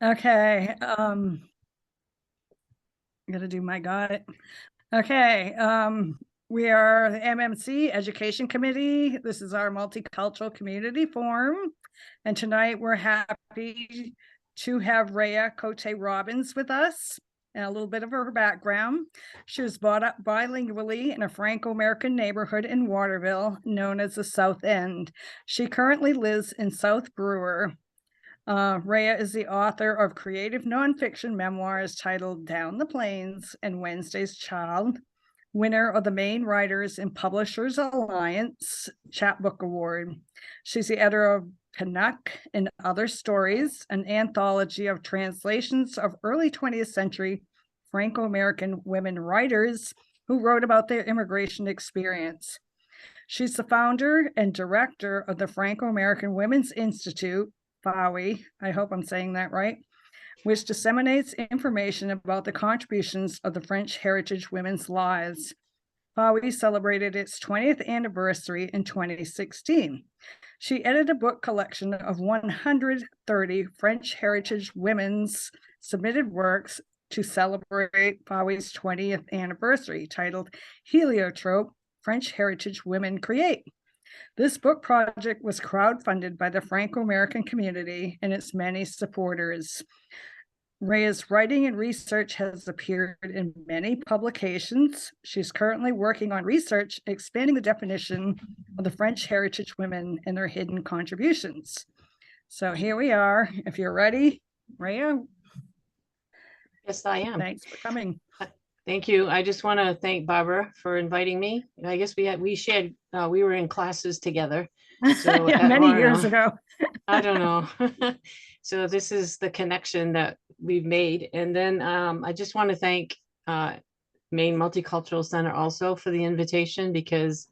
Okay, I'm gonna do my got it. Okay, we are the MMC Education Committee. This is our multicultural community forum. And tonight we're happy to have Rhea Cote Robbins with us and a little bit of her background. She was brought up bilingually in a Franco-American neighborhood in Waterville known as the South End. She currently lives in South Brewer. Rhea is the author of creative nonfiction memoirs titled Down the Plains and Wednesday's Child, winner of the Maine Writers and Publishers Alliance Chapbook Award. She's the editor of Canuck and Other Stories, an anthology of translations of early 20th century Franco-American women writers who wrote about their immigration experience. She's the founder and director of the Franco-American Women's Institute, FAWI, I hope I'm saying that right, which disseminates information about the contributions of the French heritage women's lives. FAWI celebrated its 20th anniversary in 2016. She edited a book collection of 130 French heritage women's submitted works to celebrate FAWI's 20th anniversary, titled Heliotrope, French Heritage Women Create. This book project was crowdfunded by the Franco-American community and its many supporters. Rhea's writing and research has appeared in many publications. She's currently working on research expanding the definition of the French heritage women and their hidden contributions. So here we are. If you're ready, Rhea. Yes, I am. Thanks for coming. Thank you. I just want to thank Barbara for inviting me. I guess we were in classes together. So yeah, many years ago. I don't know. So this is the connection that we've made. And then I just want to thank Maine Multicultural Center also for the invitation, because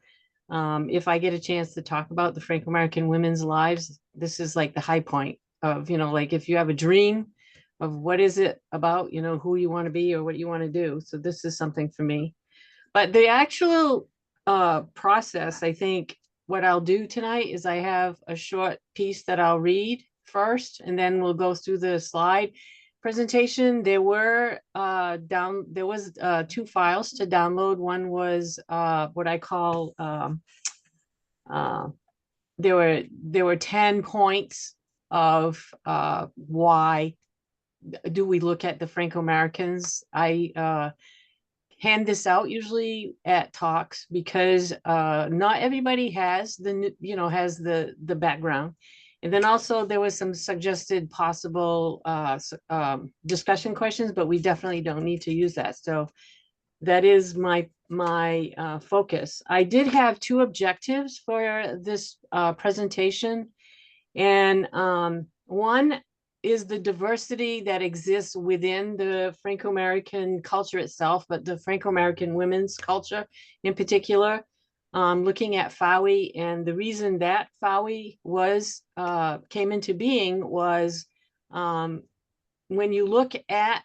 if I get a chance to talk about the Franco-American women's lives, this is like the high point of, like if you have a dream of what is it about, who you want to be or what you want to do. So this is something for me. But the actual process, I think what I'll do tonight is I have a short piece that I'll read first, and then we'll go through the slide presentation. There was 2 files to download. One was what I call there were 10 points of why do we look at the Franco-Americans. I hand this out usually at talks because not everybody has the background. And then also there was some suggested possible discussion questions, but we definitely don't need to use that. So that is my focus. I did have 2 objectives for this presentation, and one is the diversity that exists within the Franco-American culture itself, but the Franco-American women's culture in particular, looking at FAWI. And the reason that FAWI came into being was when you look at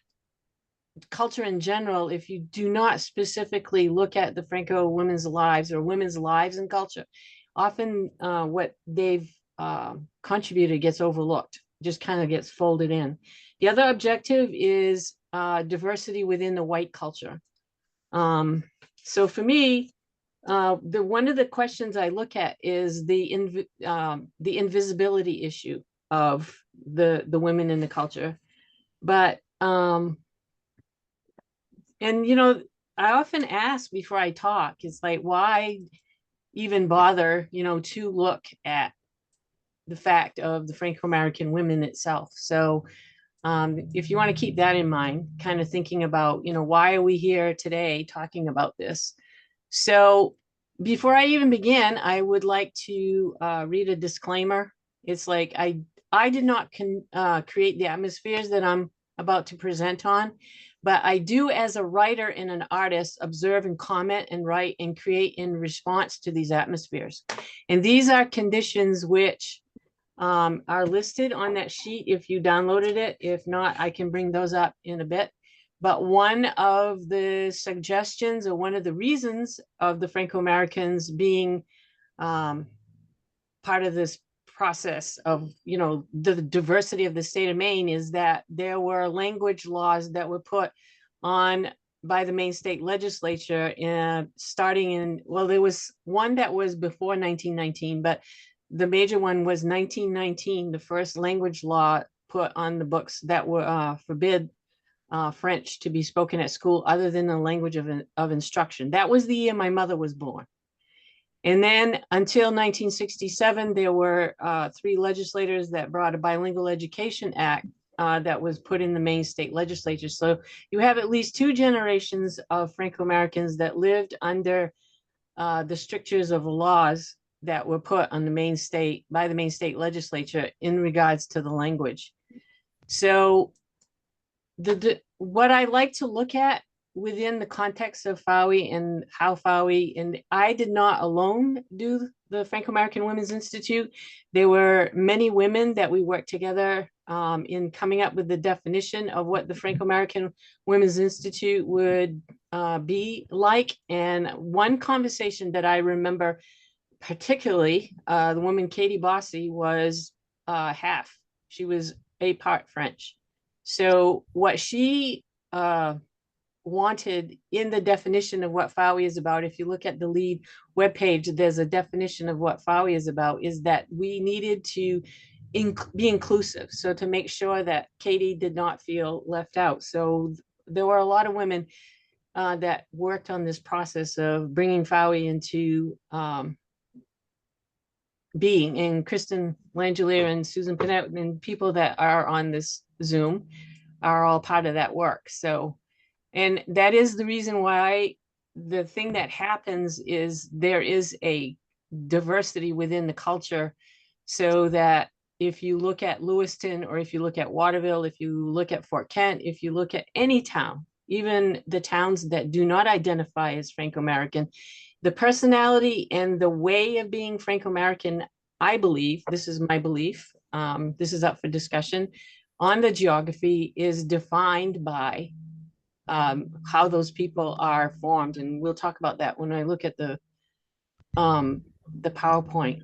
culture in general, if you do not specifically look at the Franco women's lives or women's lives in culture, often what they've contributed gets overlooked, just kind of gets folded in. The other objective is diversity within the white culture. So for me, one of the questions I look at is the invisibility issue of the women in the culture. But I often ask before I talk, it's like, why even bother, to look at the fact of the Franco-American women itself? So if you want to keep that in mind, kind of thinking about, why are we here today talking about this? So before I even begin, I would like to read a disclaimer. It's like, I did not create the atmospheres that I'm about to present on, but I do, as a writer and an artist, observe and comment and write and create in response to these atmospheres. And these are conditions which are listed on that sheet if you downloaded it. If not, I can bring those up in a bit. But one of the suggestions, or one of the reasons of the Franco-Americans being part of this process of, the diversity of the state of Maine is that there were language laws that were put on by the Maine state legislature, and starting in, well, there was one that was before 1919, but the major one was 1919, the first language law put on the books that were forbid French to be spoken at school other than the language of instruction. That was the year my mother was born. And then until 1967, there were 3 legislators that brought a Bilingual Education Act that was put in the Maine state legislature. So you have at least 2 generations of Franco-Americans that lived under the strictures of laws that were put on the Maine state by the Maine state legislature in regards to the language. So what I like to look at within the context of FAWI and how FAWI, and I did not alone do the Franco-American Women's Institute. There were many women that we worked together in coming up with the definition of what the Franco-American Women's Institute would be like. And one conversation that I remember particularly, the woman Katie Bossy was half. She was a part French. So what she wanted in the definition of what FAWI is about, if you look at the lead webpage, there's a definition of what FAWI is about, is that we needed to be inclusive. So to make sure that Katie did not feel left out. So there were a lot of women that worked on this process of bringing FAWI into being, and Kristen Langelier and Susan Panett and people that are on this Zoom are all part of that work. So, and that is the reason why the thing that happens is there is a diversity within the culture, so that if you look at Lewiston, or if you look at Waterville, if you look at Fort Kent, if you look at any town, even the towns that do not identify as Franco-American, the personality and the way of being Franco-American, I believe, this is my belief, this is up for discussion, on the geography is defined by how those people are formed. And we'll talk about that when I look at the PowerPoint.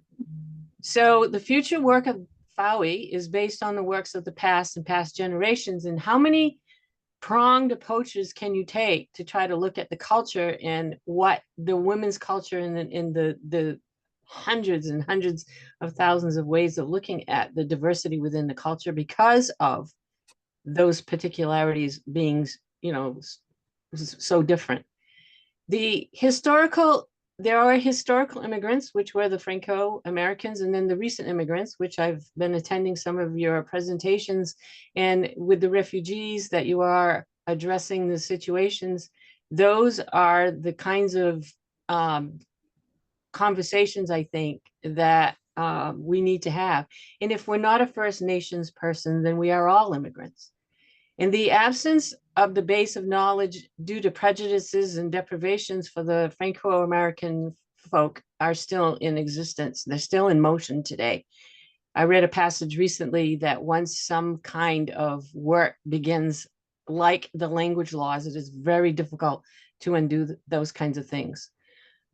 So the future work of FAWI is based on the works of the past and past generations. And how many pronged approaches can you take to try to look at the culture and what the women's culture in the hundreds and hundreds of thousands of ways of looking at the diversity within the culture because of those particularities being, so different. There are historical immigrants, which were the Franco-Americans, and then the recent immigrants, which I've been attending some of your presentations, and with the refugees that you are addressing the situations, those are the kinds of conversations I think that we need to have. And if we're not a First Nations person, then we are all immigrants. In the absence of the base of knowledge due to prejudices and deprivations for the Franco-American folk are still in existence. They're still in motion today. I read a passage recently that once some kind of work begins, like the language laws, it is very difficult to undo those kinds of things.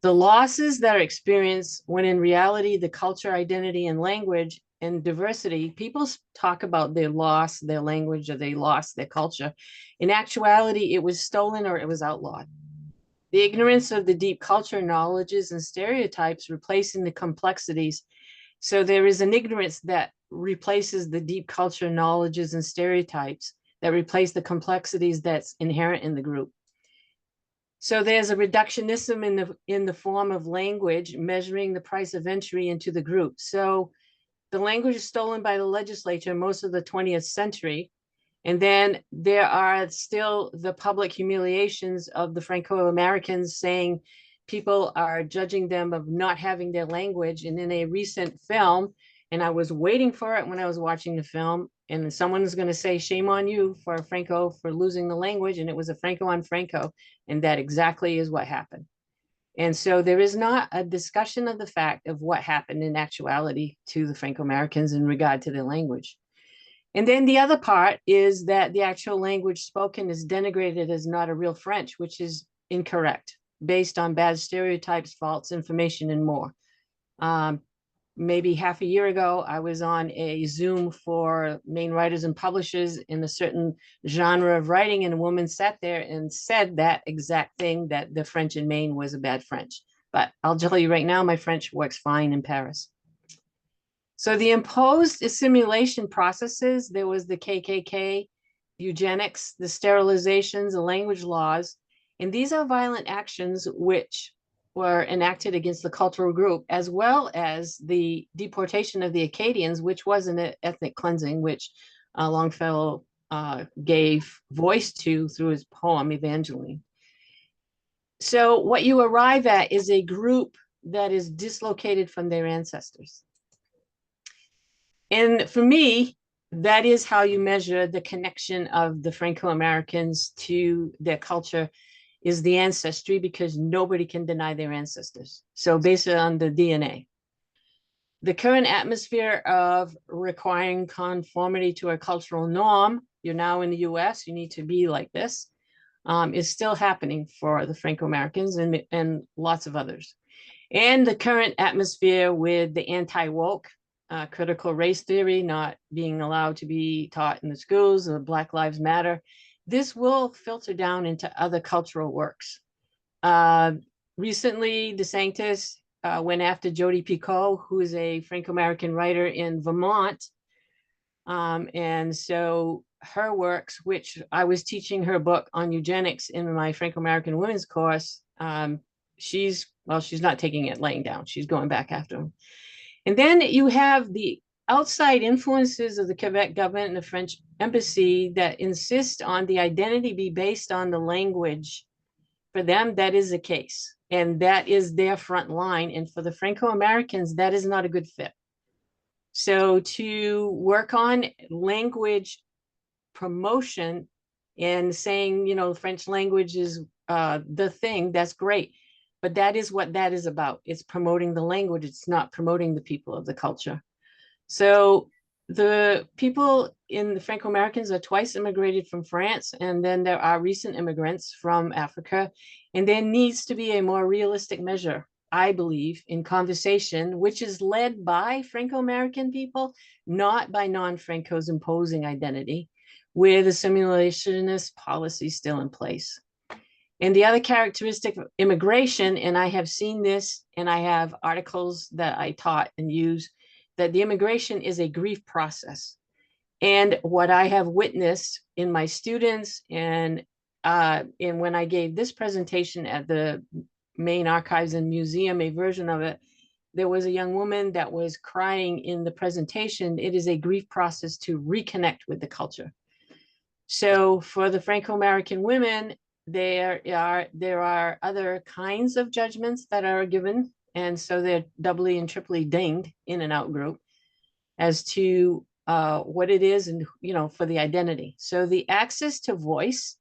The losses that are experienced when in reality, the culture, identity, and language and diversity, people talk about they lost their language or they lost their culture. In actuality, it was stolen or it was outlawed. The ignorance of the deep culture knowledges and stereotypes replacing the complexities. So there is an ignorance that replaces the deep culture knowledges and stereotypes that replace the complexities that's inherent in the group. So there's a reductionism in the form of language measuring the price of entry into the group. So the language is stolen by the legislature most of the 20th century. And then there are still the public humiliations of the Franco-Americans saying people are judging them of not having their language. And in a recent film, and I was waiting for it when I was watching the film, and someone is going to say, shame on you for Franco for losing the language. And it was a Franco on Franco. And that exactly is what happened. And so there is not a discussion of the fact of what happened in actuality to the Franco-Americans in regard to their language. And then the other part is that the actual language spoken is denigrated as not a real French, which is incorrect, based on bad stereotypes, false information, and more. maybe half a year ago, I was on a Zoom for main writers and publishers in a certain genre of writing, and a woman sat there and said that exact thing, that the French in Maine was a bad French. But I'll tell you right now, my French works fine in Paris. So the imposed assimilation processes, there was the KKK, eugenics, the sterilizations, the language laws, and these are violent actions which were enacted against the cultural group, as well as the deportation of the Acadians, which was an ethnic cleansing, which Longfellow gave voice to through his poem, Evangeline. So what you arrive at is a group that is dislocated from their ancestors. And for me, that is how you measure the connection of the Franco-Americans to their culture, is the ancestry, because nobody can deny their ancestors. So based on the DNA. The current atmosphere of requiring conformity to a cultural norm, you're now in the US, you need to be like this, is still happening for the Franco-Americans and lots of others. And the current atmosphere with the anti-woke, critical race theory not being allowed to be taught in the schools, Black Lives Matter, this will filter down into other cultural works. Recently, DeSantis went after Jodi Picoult, who is a Franco-American writer in Vermont. And so her works, which I was teaching her book on eugenics in my Franco-American women's course, she's not taking it laying down. She's going back after him. And then you have the outside influences of the Quebec government and the French embassy that insist on the identity be based on the language. For them, that is the case. And that is their front line. And for the Franco-Americans, that is not a good fit. So to work on language promotion and saying, you know, French language is the thing, that's great. But that is what that is about. It's promoting the language. It's not promoting the people of the culture. So the people in the Franco-Americans are twice immigrated from France, and then there are recent immigrants from Africa. And there needs to be a more realistic measure, I believe, in conversation, which is led by Franco-American people, not by non-Francos imposing identity, with assimilationist policy still in place. And the other characteristic of immigration, and I have seen this, and I have articles that I taught and use, that the immigration is a grief process. And what I have witnessed in my students and when I gave this presentation at the Maine Archives and Museum, a version of it, there was a young woman that was crying in the presentation. It is a grief process to reconnect with the culture. So for the Franco-American women, there are other kinds of judgments that are given, and so they're doubly and triply dinged in and out group as to what it is, and for the identity. So the access to voice,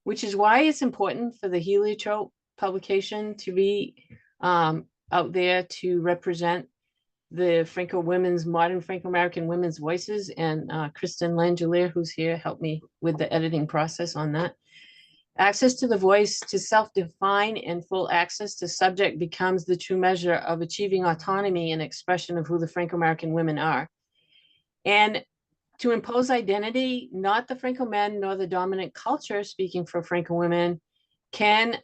which is why it's important for the heliotrope publication to be out there to represent the modern Franco-American women's voices, and Kristen Langelier, who's here, helped me with the editing process on that. Access to the voice to self-define and full access to subject becomes the true measure of achieving autonomy and expression of who the Franco-American women are. And to impose identity, not the Franco men nor the dominant culture, speaking for Franco women, can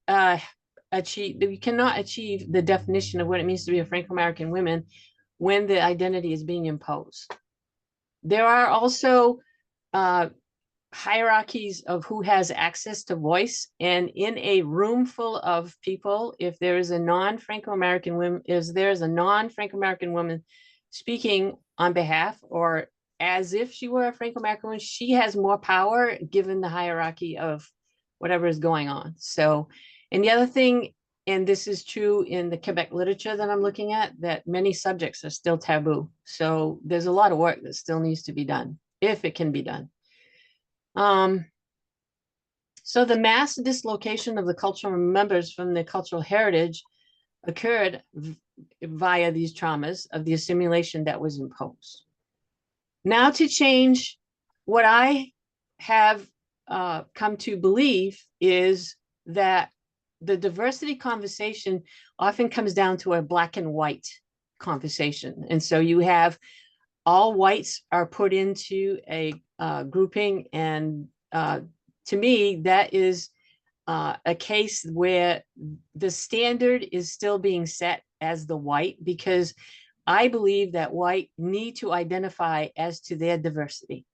we cannot achieve the definition of what it means to be a Franco-American woman when the identity is being imposed. There are also hierarchies of who has access to voice, and in a room full of people, if there is a non-Franco-American woman speaking on behalf or as if she were a Franco-American woman, she has more power given the hierarchy of whatever is going on. So, and the other thing, and this is true in the Quebec literature that I'm looking at, that many subjects are still taboo. So there's a lot of work that still needs to be done, if it can be done. So the mass dislocation of the cultural members from the cultural heritage occurred via these traumas of the assimilation that was imposed. Now to change, what I have come to believe is that the diversity conversation often comes down to a black and white conversation. And so you have all whites are put into a grouping, and to me, that is a case where the standard is still being set as the white, because I believe that white need to identify as to their diversity.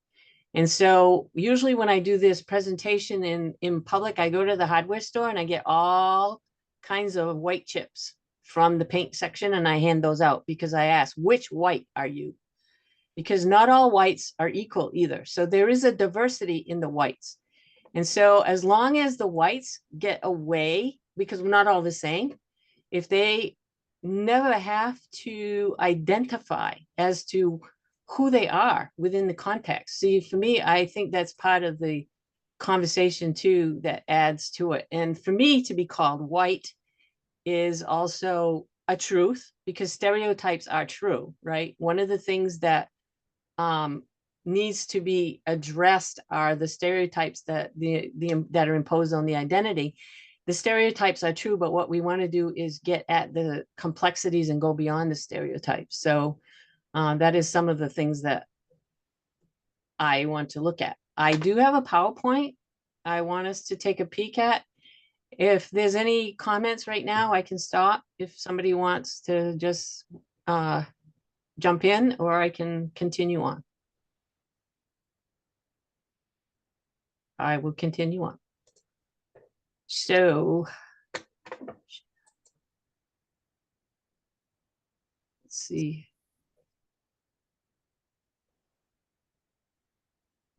And so usually when I do this presentation in public, I go to the hardware store and I get all kinds of white chips from the paint section, and I hand those out because I ask, which white are you? Because not all whites are equal either. So there is a diversity in the whites. And so as long as the whites get away, because we're not all the same, if they never have to identify as to who they are within the context. See, for me, I think that's part of the conversation too that adds to it. And for me to be called white is also a truth, because stereotypes are true, right? One of the things that needs to be addressed are the stereotypes that that are imposed on the identity. The stereotypes are true, but what we want to do is get at the complexities and go beyond the stereotypes. So that is some of the things that I want to look at. I do have a PowerPoint I want us to take a peek at. If there's any comments right now, I can stop if somebody wants to just jump in, or I can continue on. I will continue on. So let's see.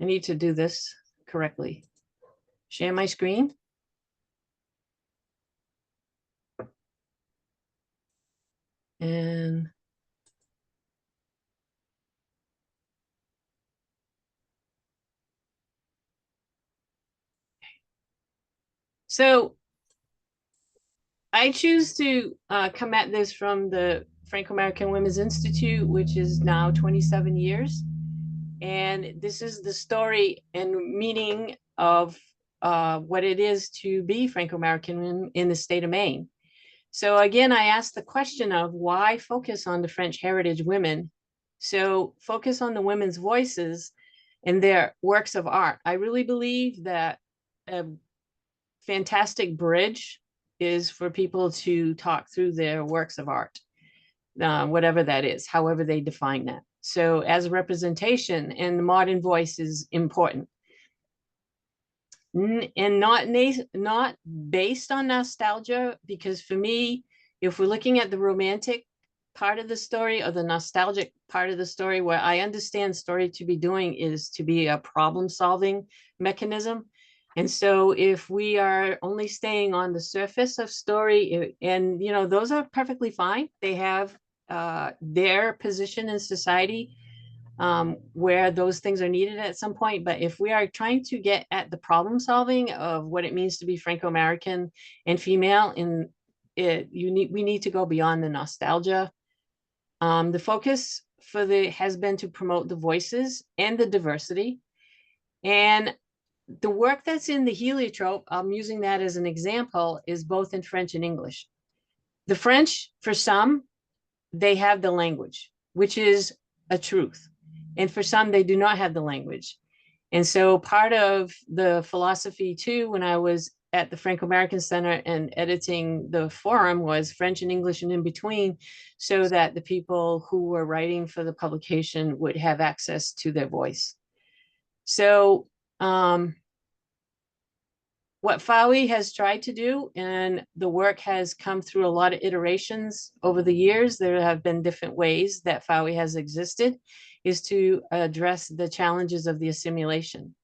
I need to do this correctly. Share my screen. And so I choose to come at this from the Franco-American Women's Institute, which is now 27 years. And this is the story and meaning of what it is to be Franco-American in the state of Maine. So again, I asked the question of why focus on the French heritage women? So focus on the women's voices and their works of art. I really believe that a fantastic bridge is for people to talk through their works of art, whatever that is, however they define that. So as a representation, and the modern voice is important. And not based on nostalgia, because for me, if we're looking at the romantic part of the story or the nostalgic part of the story, where I understand story to be doing is to be a problem-solving mechanism. And so if we are only staying on the surface of story, and you know, those are perfectly fine. They have their position in society where those things are needed at some point. But if we are trying to get at the problem solving of what it means to be Franco-American and female, we need to go beyond the nostalgia. The focus has been to promote the voices and the diversity. And the work that's in the heliotrope, I'm using that as an example, is both in French and English. The French, for some, they have the language, which is a truth. And for some, they do not have the language. And so part of the philosophy too, when I was at the Franco-American Center and editing the forum, was French and English and in between, so that the people who were writing for the publication would have access to their voice. So what FAWI has tried to do, and the work has come through a lot of iterations over the years, there have been different ways that FAWI has existed, is to address the challenges of the assimilation.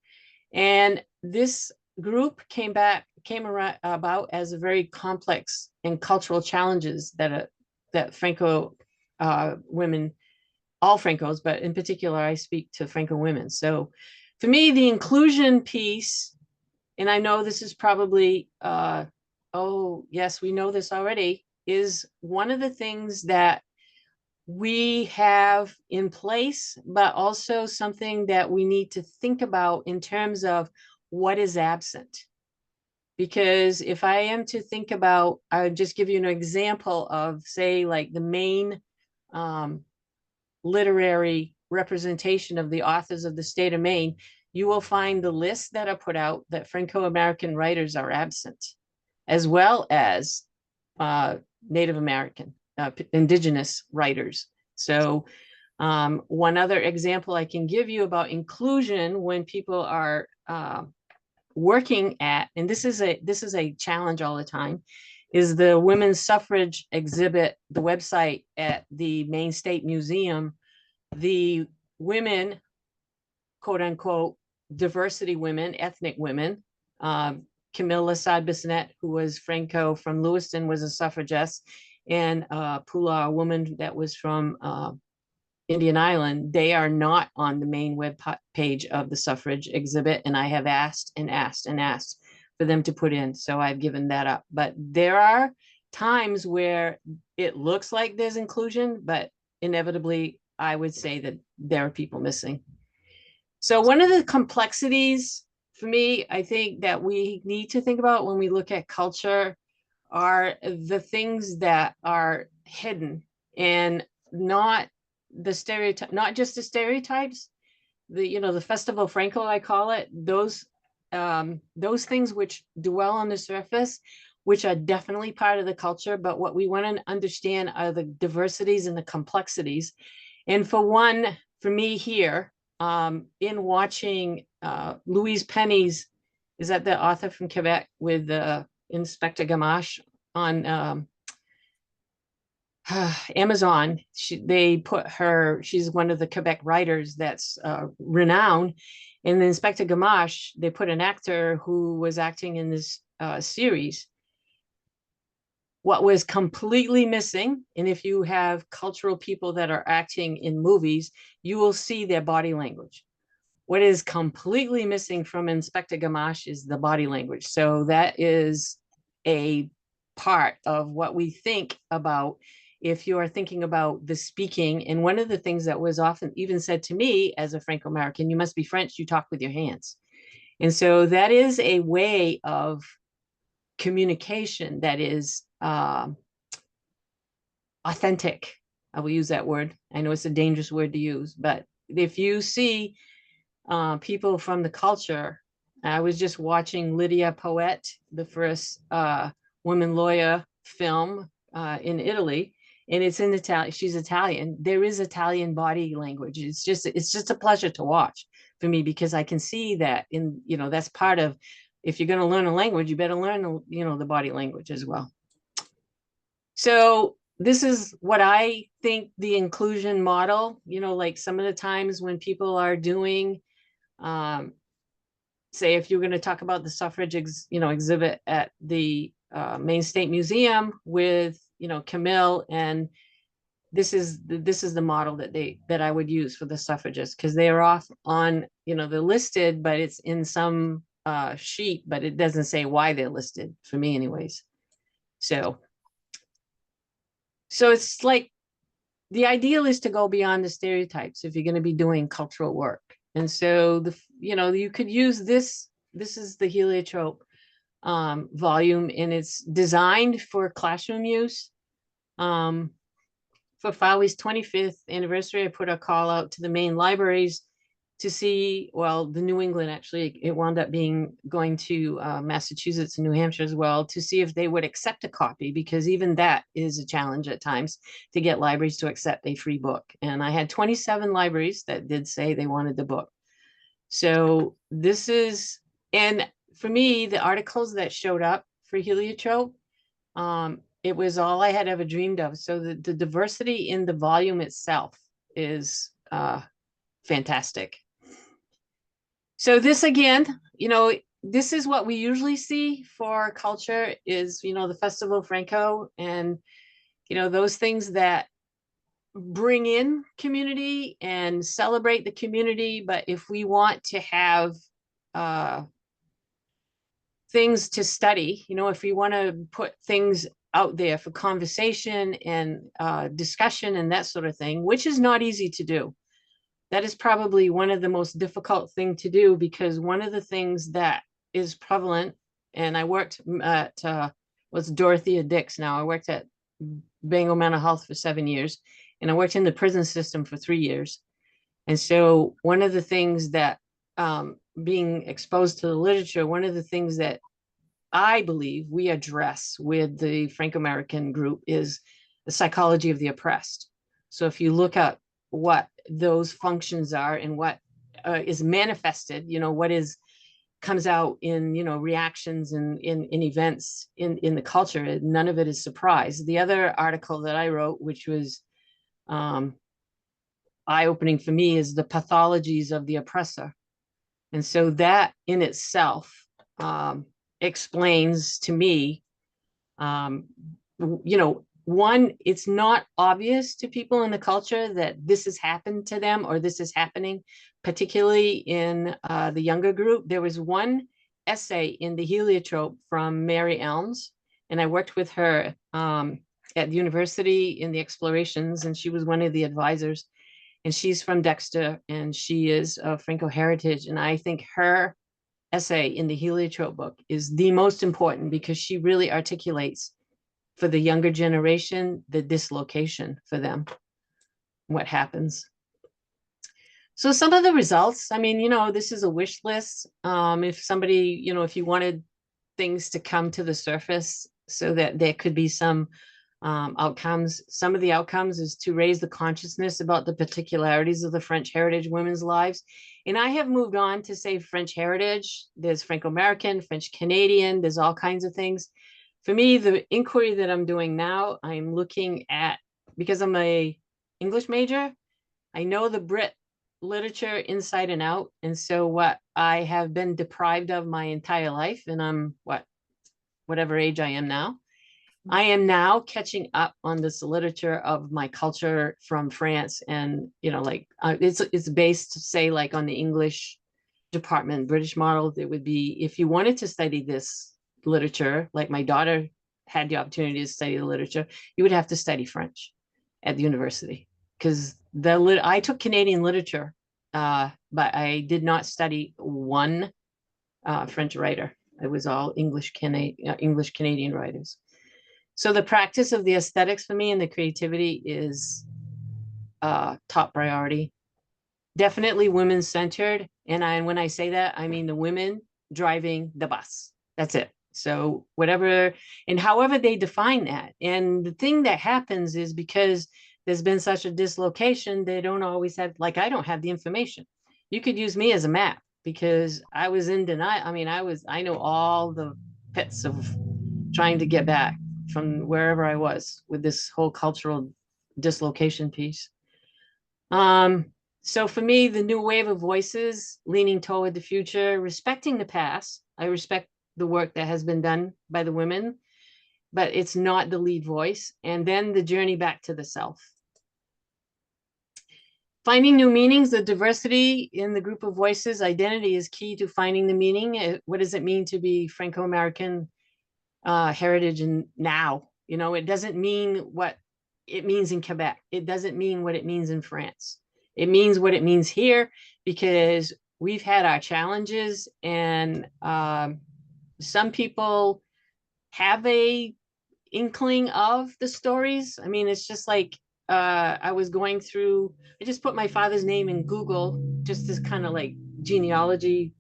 And this group came about as a very complex and cultural challenges that Franco women, all Francos, but in particular, I speak to Franco women. So for me, the inclusion piece, and I know this is probably, oh, yes, we know this already, is one of the things that we have in place, but also something that we need to think about in terms of what is absent. Because if I am to think about, I'll just give you an example of, say, like the Maine literary representation of the authors of the state of Maine, you will find the lists that are put out that Franco-American writers are absent, as well as Native American, indigenous writers. So one other example I can give you about inclusion when people are working at, and this is a challenge all the time, is the women's suffrage exhibit, the website at the Maine State Museum. The women, quote unquote, diversity women, ethnic women, Camille Lassade-Bissonnette, who was Franco from Lewiston, was a suffragist, and Pula, a woman that was from Indian Island, they are not on the main web page of the suffrage exhibit. And I have asked and asked and asked for them to put in. So I've given that up. But there are times where it looks like there's inclusion, but inevitably, I would say that there are people missing. So one of the complexities for me, I think that we need to think about when we look at culture are the things that are hidden and not the stereotype, not just the stereotypes, the Festival Franco, I call it, those things which dwell on the surface, which are definitely part of the culture, but what we want to understand are the diversities and the complexities. And for me here, in watching Louise Penny's, is that the author from Quebec with Inspector Gamache on Amazon, they put her, she's one of the Quebec writers that's renowned. In the Inspector Gamache, they put an actor who was acting in this series. What was completely missing, and if you have cultural people that are acting in movies, you will see their body language. What is completely missing from Inspector Gamache is the body language. So that is a part of what we think about if you are thinking about the speaking. And one of the things that was often even said to me as a Franco-American, you must be French, you talk with your hands. And so that is a way of communication that is authentic. I will use that word. I know it's a dangerous word to use, but if you see people from the culture, I was just watching Lydia Poet, the first woman lawyer film in Italy, and it's in Italian. She's Italian. There is Italian body language. It's just a pleasure to watch for me, because I can see that that's part of, if you're going to learn a language, you better learn the body language as well. So this is what I think the inclusion model, like some of the times when people are doing, say, if you're going to talk about the suffrage exhibit at the Maine State Museum with Camille, and this is the model that I would use for the suffragists, because they are off on they're listed, but it's in some sheet, but it doesn't say why they're listed, for me anyways. So it's like the ideal is to go beyond the stereotypes if you're going to be doing cultural work. And so you could use this. This is the heliotrope volume, and it's designed for classroom use. For FAWI's 25th anniversary, I put a call out to the Maine libraries to see, well, the New England, actually, it wound up going to Massachusetts and New Hampshire as well, to see if they would accept a copy, because even that is a challenge at times to get libraries to accept a free book. And I had 27 libraries that did say they wanted the book. So this is, and for me, the articles that showed up for heliotrope, it was all I had ever dreamed of. So the diversity in the volume itself is fantastic. So this, again, this is what we usually see for culture is, the Festival Franco, and, those things that bring in community and celebrate the community. But if we want to have things to study, if we want to put things out there for conversation and discussion and that sort of thing, which is not easy to do. That is probably one of the most difficult thing to do, because one of the things that is prevalent, and I worked at, what's Dorothea Dix now, I worked at Bangor Mental Health for 7 years, and I worked in the prison system for 3 years. And so one of the things that, being exposed to the literature, one of the things that I believe we address with the Franco-American group is the psychology of the oppressed. So if you look at what those functions are and what is manifested, what is comes out in, reactions and in events in the culture, none of it is surprise. The other article that I wrote, which was eye-opening for me, is the pathologies of the oppressor. And so that in itself explains to me, one, it's not obvious to people in the culture that this has happened to them or this is happening, particularly in the younger group. There was one essay in the Heliotrope from Mary Elms, and I worked with her at the university in the explorations, and she was one of the advisors. And she's from Dexter, and she is of Franco heritage. And I think her essay in the Heliotrope book is the most important because she really articulates for the younger generation the dislocation for them, what happens. So some of the results, I mean, this is a wish list. If somebody, if you wanted things to come to the surface so that there could be some outcomes, some of the outcomes is to raise the consciousness about the particularities of the French heritage women's lives. And I have moved on to say French heritage. There's Franco-American, French Canadian, there's all kinds of things. For me, the inquiry that I'm doing now, I'm looking at, because I'm a English major, I know the Brit literature inside and out. And so what I have been deprived of my entire life, and I'm whatever age I am now, I am now catching up on this literature of my culture from France. And, it's based, say, like on the English department, British model. It would be, if you wanted to study this literature, like my daughter had the opportunity to study the literature, you would have to study French at the university. Because I took Canadian literature, but I did not study one French writer. It was all English Canadian writers. So the practice of the aesthetics for me and the creativity is top priority. Definitely women-centered. And when I say that, I mean the women driving the bus. That's it. So whatever, and however they define that. And the thing that happens is because there's been such a dislocation, they don't always have, like, I don't have the information. You could use me as a map because I was in denial. I mean, I know all the pits of trying to get back from wherever I was with this whole cultural dislocation piece. So for me, the new wave of voices leaning toward the future, respecting the past. I respect the work that has been done by the women, but it's not the lead voice. And then the journey back to the self. Finding new meanings, the diversity in the group of voices, identity is key to finding the meaning. What does it mean to be Franco-American heritage and now? It doesn't mean what it means in Quebec. It doesn't mean what it means in France. It means what it means here because we've had our challenges, and some people have a inkling of the stories. I mean, it's just like I was going through, I just put my father's name in Google, just this kind of like genealogy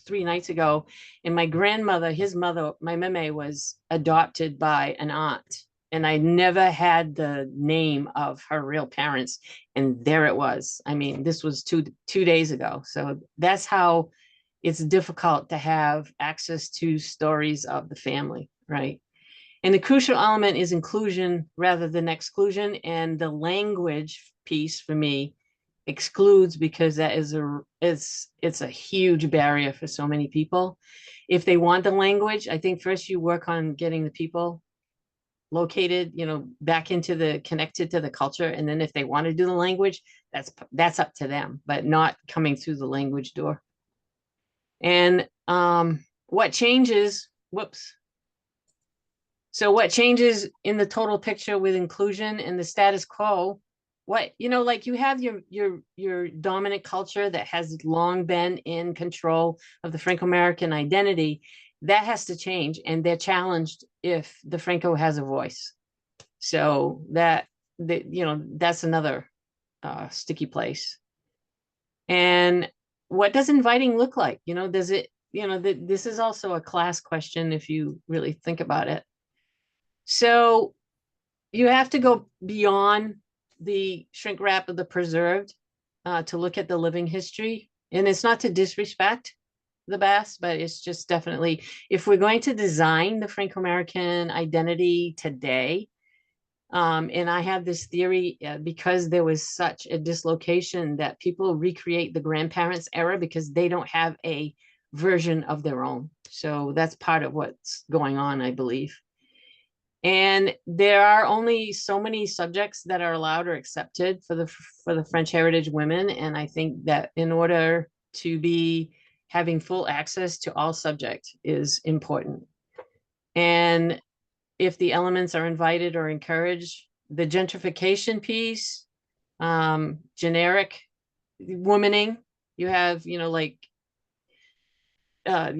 3 nights ago. And my grandmother, his mother, my meme, was adopted by an aunt. And I never had the name of her real parents. And there it was. I mean, this was two days ago. So that's how it's difficult to have access to stories of the family, right? And the crucial element is inclusion rather than exclusion. And the language piece for me excludes because that is it's a huge barrier for so many people. If they want the language, I think first you work on getting the people located, back into connected to the culture. And then if they want to do the language, that's up to them, but not coming through the language door. And what changes, so what changes in the total picture with inclusion and the status quo? What, like you have your dominant culture that has long been in control of the Franco-American identity. That has to change, and they're challenged if the Franco has a voice. So that that's another sticky place. And what does inviting look like? Does it, this is also a class question if you really think about it. So you have to go beyond the shrink wrap of the preserved to look at the living history. And it's not to disrespect the Basque, but it's just definitely, if we're going to design the Franco-American identity today, and I have this theory because there was such a dislocation that people recreate the grandparents' era because they don't have a version of their own. So that's part of what's going on, I believe. And there are only so many subjects that are allowed or accepted for the French heritage women. And I think that in order to be having full access to all subjects is important. And if the elements are invited or encouraged, the gentrification piece, generic womaning, you have, you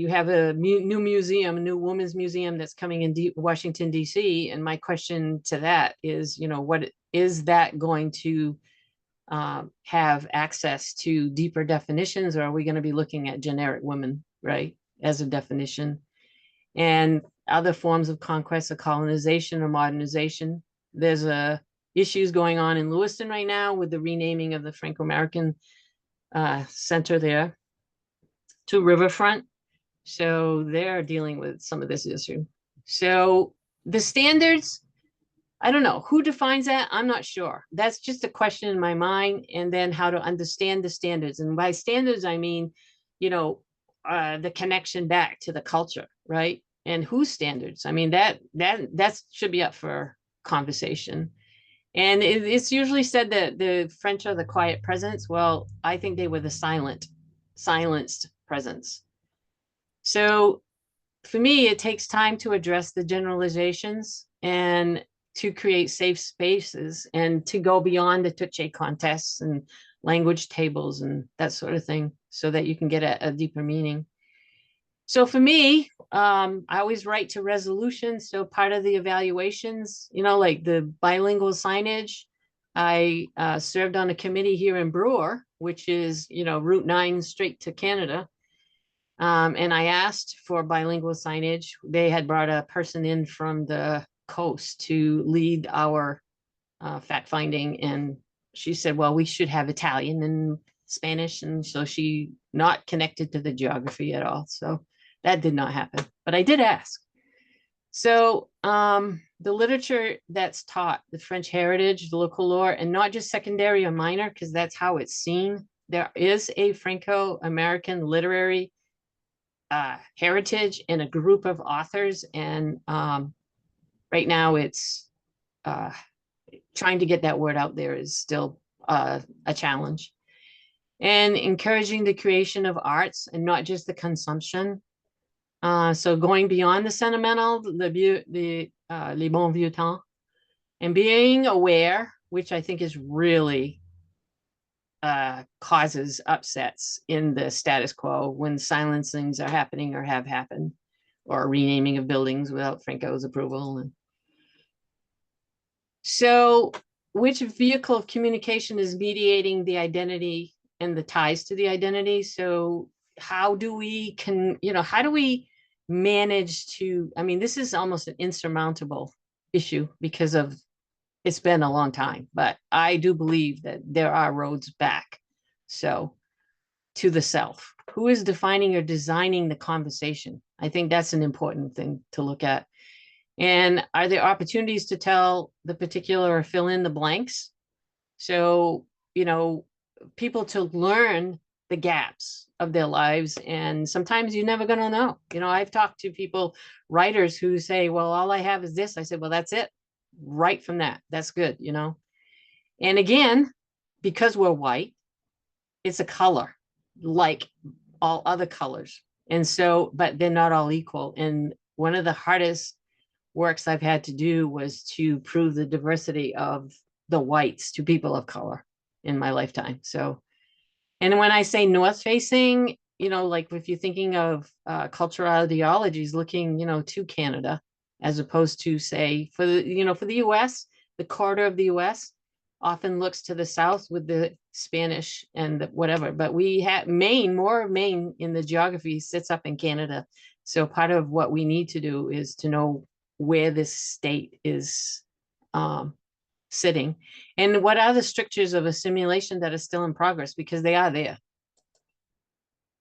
have a new museum, a new women's museum that's coming in Washington, D.C. And my question to that is, what is that going to have access to deeper definitions, or are we going to be looking at generic women, right, as a definition? And other forms of conquest or colonization or modernization. There's issues going on in Lewiston right now with the renaming of the Franco-American Center there to Riverfront. So they're dealing with some of this issue. So the standards, I don't know who defines that. I'm not sure. That's just a question in my mind. And then how to understand the standards. And by standards, I mean, the connection back to the culture, right? And whose standards? I mean, that should be up for conversation. And it's usually said that the French are the quiet presence. Well, I think they were the silenced presence. So for me, it takes time to address the generalizations and to create safe spaces and to go beyond the touche contests and language tables and that sort of thing so that you can get a deeper meaning. So for me, I always write to resolutions. So part of the evaluations, like the bilingual signage, I served on a committee here in Brewer, which is, Route 9 straight to Canada. And I asked for bilingual signage. They had brought a person in from the coast to lead our fact finding. And she said, well, we should have Italian and Spanish. And so she not connected to the geography at all. So that did not happen, but I did ask. So the literature that's taught, the French heritage, the local lore, and not just secondary or minor, because that's how it's seen. There is a Franco-American literary heritage and a group of authors. And right now it's trying to get that word out there is still a challenge. And encouraging the creation of arts and not just the consumption. So going beyond the sentimental, les bons vieux temps, and being aware, which I think is really causes upsets in the status quo when silencings are happening or have happened, or renaming of buildings without Franco's approval. And so which vehicle of communication is mediating the identity and the ties to the identity? So how do we how do we manage to, I mean, this is almost an insurmountable issue because of it's been a long time, but I do believe that there are roads back. So to the self, who is defining or designing the conversation? I think that's an important thing to look at. And are there opportunities to tell the particular or fill in the blanks? So, people to learn the gaps of their lives. And sometimes you're never going to know. I've talked to people, writers who say, well, all I have is this. I said, well, that's it. Right from that. That's good, And again, because we're white, it's a color like all other colors. And so, but they're not all equal. And one of the hardest works I've had to do was to prove the diversity of the whites to people of color in my lifetime. So, and when I say north facing, like if you're thinking of cultural ideologies looking, to Canada, as opposed to say for the US, the corridor of the US often looks to the south with the Spanish and the whatever, but we have Maine, more of Maine in the geography sits up in Canada. So part of what we need to do is to know where this state is sitting and what are the strictures of assimilation that are still in progress, because they are there.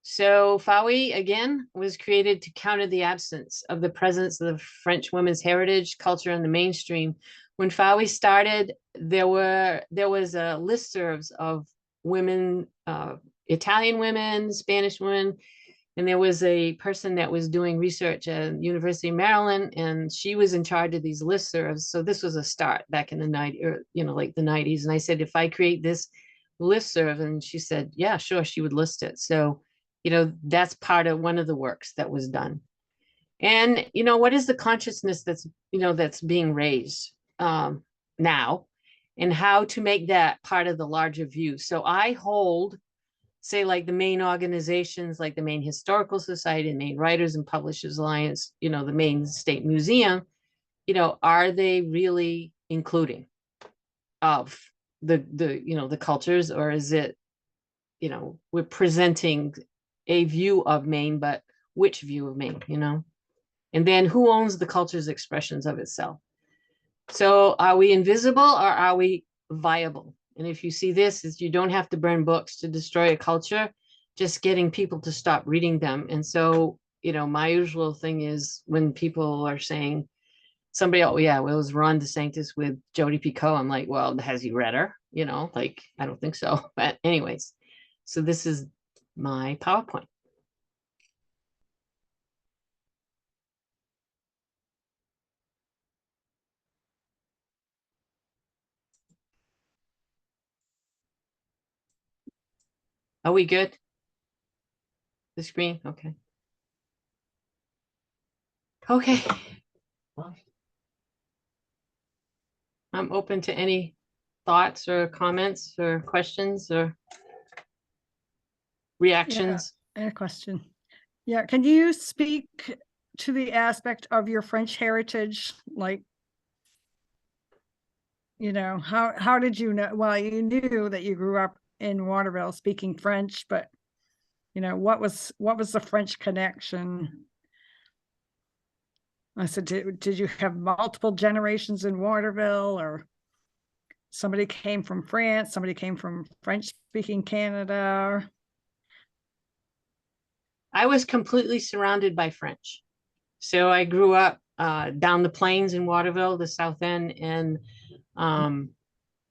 So FAWI, again, was created to counter the absence of the presence of the French women's heritage, culture in the mainstream. When FAWI started, there was a listservs of women, Italian women, Spanish women, and there was a person that was doing research at University of Maryland, and she was in charge of these listservs. So this was a start back in the 90s, or like the 90s. And I said, if I create this listserv, and she said, yeah, sure, she would list it. So that's part of one of the works that was done. And what is the consciousness that's that's being raised now, and how to make that part of the larger view. So I hold, say, like the main organizations, like the Maine Historical Society, the Maine Writers and Publishers Alliance, the Maine State Museum, are they really including of the cultures, or is it, we're presenting a view of Maine, but which view of Maine, and then who owns the culture's expressions of itself? So are we invisible, or are we viable? And if you see this, is you don't have to burn books to destroy a culture, just getting people to stop reading them. And so, my usual thing is when people are saying somebody, oh yeah, well, it was Ron DeSantis with Jodi Picoult. I'm like, well, has he read her? Like, I don't think so. But anyways, so this is my PowerPoint. Are we good? The screen? Okay. Okay. I'm open to any thoughts or comments or questions or reactions. Yeah, a question. Yeah, can you speak to the aspect of your French heritage? Like, how did you know? Well, you knew that you grew up in Waterville speaking French, but what was the French connection? I said, did you have multiple generations in Waterville, or somebody came from France, somebody came from French-speaking Canada? I was completely surrounded by French. So I grew up down the plains in Waterville, the South End, and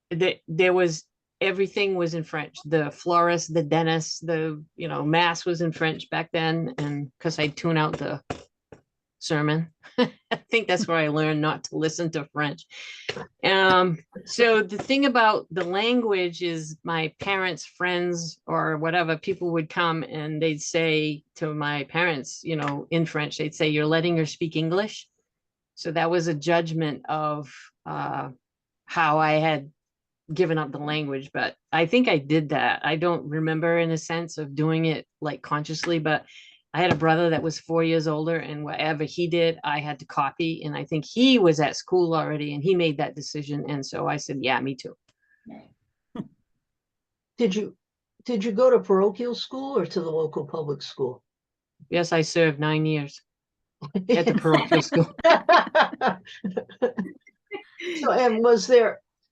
there was, everything was in French. The florist, the dentist, the mass was in French back then, and because I tune out the sermon. I think that's where I learned not to listen to French. So the thing about the language is my parents' friends or whatever, people would come and they'd say to my parents, in French, they'd say, you're letting her speak English. So that was a judgment of how I had given up the language, but I think I did that. I don't remember in a sense of doing it like consciously, but I had a brother that was 4 years older, and whatever he did, I had to copy. And I think he was at school already and he made that decision. And so I said, yeah, me too. Did you go to parochial school or to the local public school? Yes, I served 9 years at the parochial school.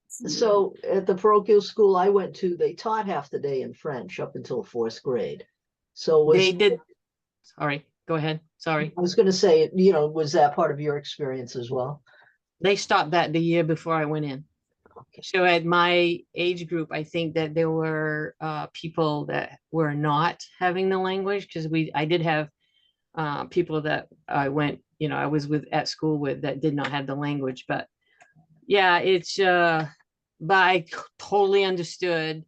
So at the parochial school I went to, they taught half the day in French up until 4th grade. So they did. Sorry, go ahead. Sorry. I was going to say, was that part of your experience as well? They stopped that the year before I went in. Okay. So at my age group, I think that there were people that were not having the language, because I did have people that I went, I was at school with that did not have the language. But yeah, but I totally understood,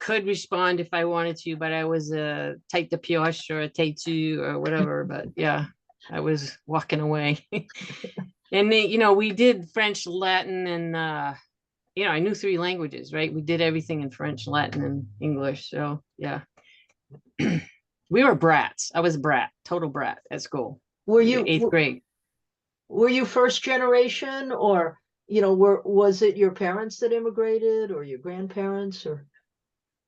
could respond if I wanted to, but I was a tête de pioche or a têtu or whatever. But yeah, I was walking away. And we did French, Latin, and I knew 3 languages, right? We did everything in French, Latin, and English. So yeah. We were brats. I was a brat, total brat at school. Were you 8th grade? Were you first generation, or was it your parents that immigrated or your grandparents or?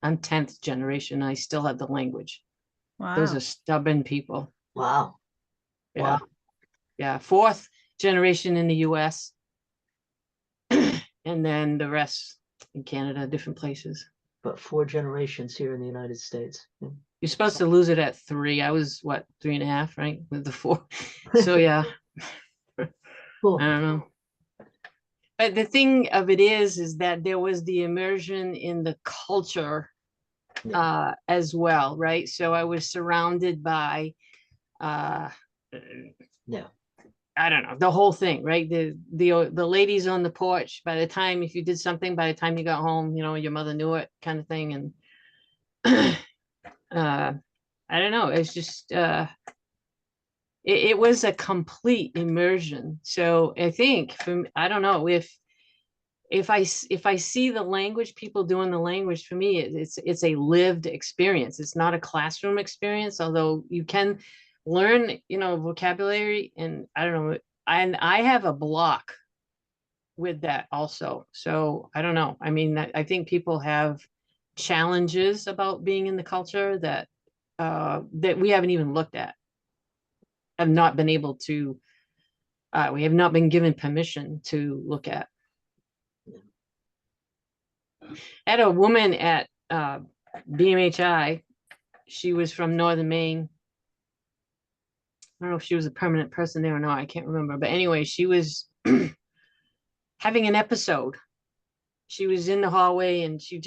I'm 10th generation. I still have the language. Those Wow. are stubborn people. Wow. Yeah. Wow. Yeah. 4th generation in the US. And then the rest in Canada, different places. But 4 generations here in the United States. Yeah. You're supposed to lose it at 3. I was what, 3.5, right? With the 4. So yeah. Cool. I don't know. But the thing of it is that there was the immersion in the culture as well, right? So I was surrounded by Yeah. I don't know, the whole thing, right? The ladies on the porch, by the time, if you did something, by the time you got home, your mother knew it, kind of thing. And I don't know, it's just it was a complete immersion. So I think I don't know, if I see the language, people doing the language, for me, it's a lived experience. It's not a classroom experience, although you can learn, vocabulary, and I don't know, and I have a block with that also. So I don't know. I mean, I think people have challenges about being in the culture that that we haven't even looked at. Have not been able to. We have not been given permission to look at. I had a woman at BMHI. She was from Northern Maine. I don't know if she was a permanent person there or not. I can't remember. But anyway, she was having an episode. She was in the hallway and she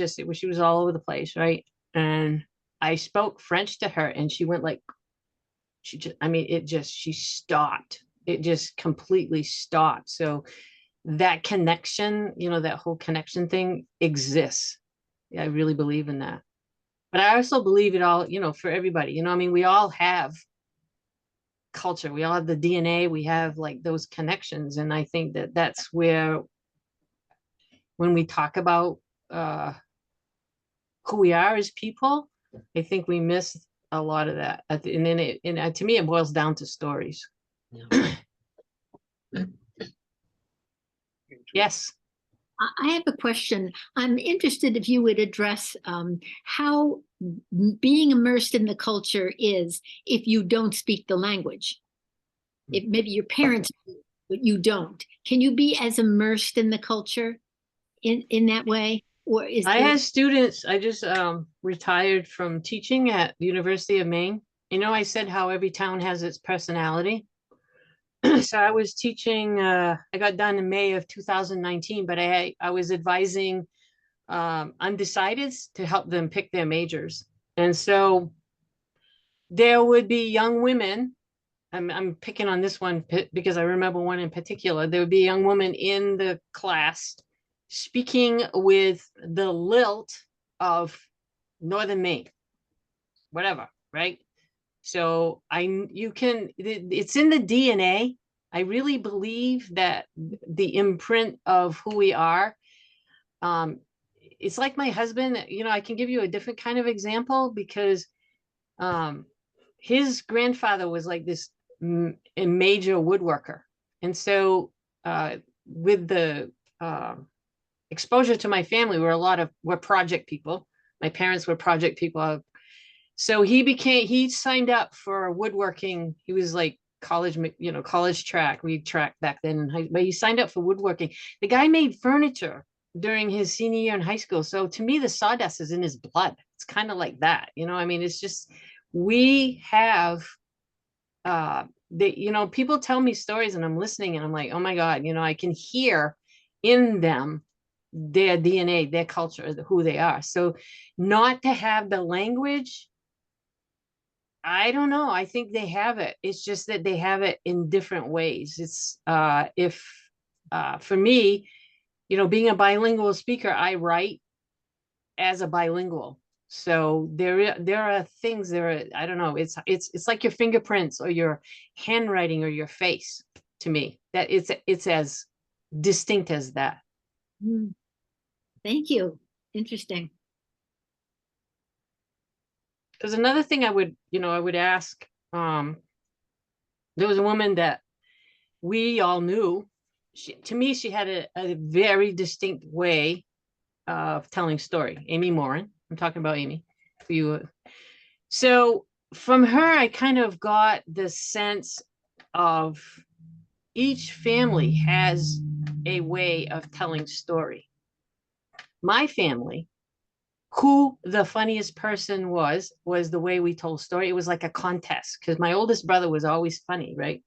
was all over the place, right? And I spoke French to her and she went like, she stopped. It just completely stopped. So that connection, that whole connection thing exists. Yeah, I really believe in that. But I also believe it all, for everybody. We all have culture. We all have the DNA. We have like those connections. And I think that that's where, when we talk about who we are as people, I think we miss a lot of that. And then to me, it boils down to stories. Yeah. Yes. I have a question. I'm interested if you would address how being immersed in the culture is if you don't speak the language. If maybe your parents do, but you don't. Can you be as immersed in the culture in that way? Or is I had students, I just retired from teaching at the University of Maine. I said how every town has its personality. So I was teaching, I got done in May of 2019, but I was advising undecideds to help them pick their majors. And so there would be young women. I'm picking on this one because I remember one in particular. There would be a young woman in the class speaking with the lilt of Northern Maine, whatever, right? So it's in the DNA. I really believe that the imprint of who we are, it's like my husband, I can give you a different kind of example because his grandfather was like this a major woodworker. And so with the exposure to my family, we're project people. My parents were project people. So he signed up for woodworking. He was like college track. We tracked back then, but he signed up for woodworking. The guy made furniture during his senior year in high school. So to me, the sawdust is in his blood. It's kind of like that. It's just, we have, people tell me stories and I'm listening and I'm like, oh my God, I can hear in them their DNA, their culture, who they are. So not to have the language, I don't know. I think they have it. It's just that they have it in different ways. It's for me, being a bilingual speaker, I write as a bilingual. So there are things there. I don't know. It's like your fingerprints or your handwriting or your face to me. That it's as distinct as that. Thank you. Interesting. Because another thing I would ask, there was a woman that we all knew. to me, she had a very distinct way of telling story. Amy Morin, I'm talking about Amy for you. So from her, I kind of got the sense of each family has a way of telling story. My family, who the funniest person was the way we told story. It was like a contest because my oldest brother was always funny, right?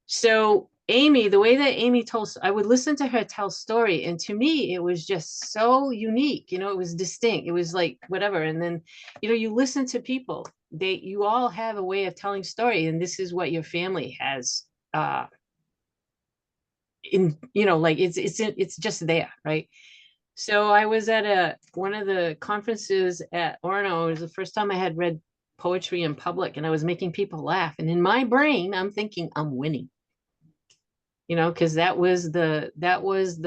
So Amy, the way that Amy told, I would listen to her tell story, and to me, it was just so unique. It was distinct. It was like whatever. And then, you listen to people. You all have a way of telling story, and this is what your family has. Like it's just there, right? So I was at one of the conferences at Orono. It was the first time I had read poetry in public, and I was making people laugh. And in my brain, I'm thinking I'm winning. Because that was the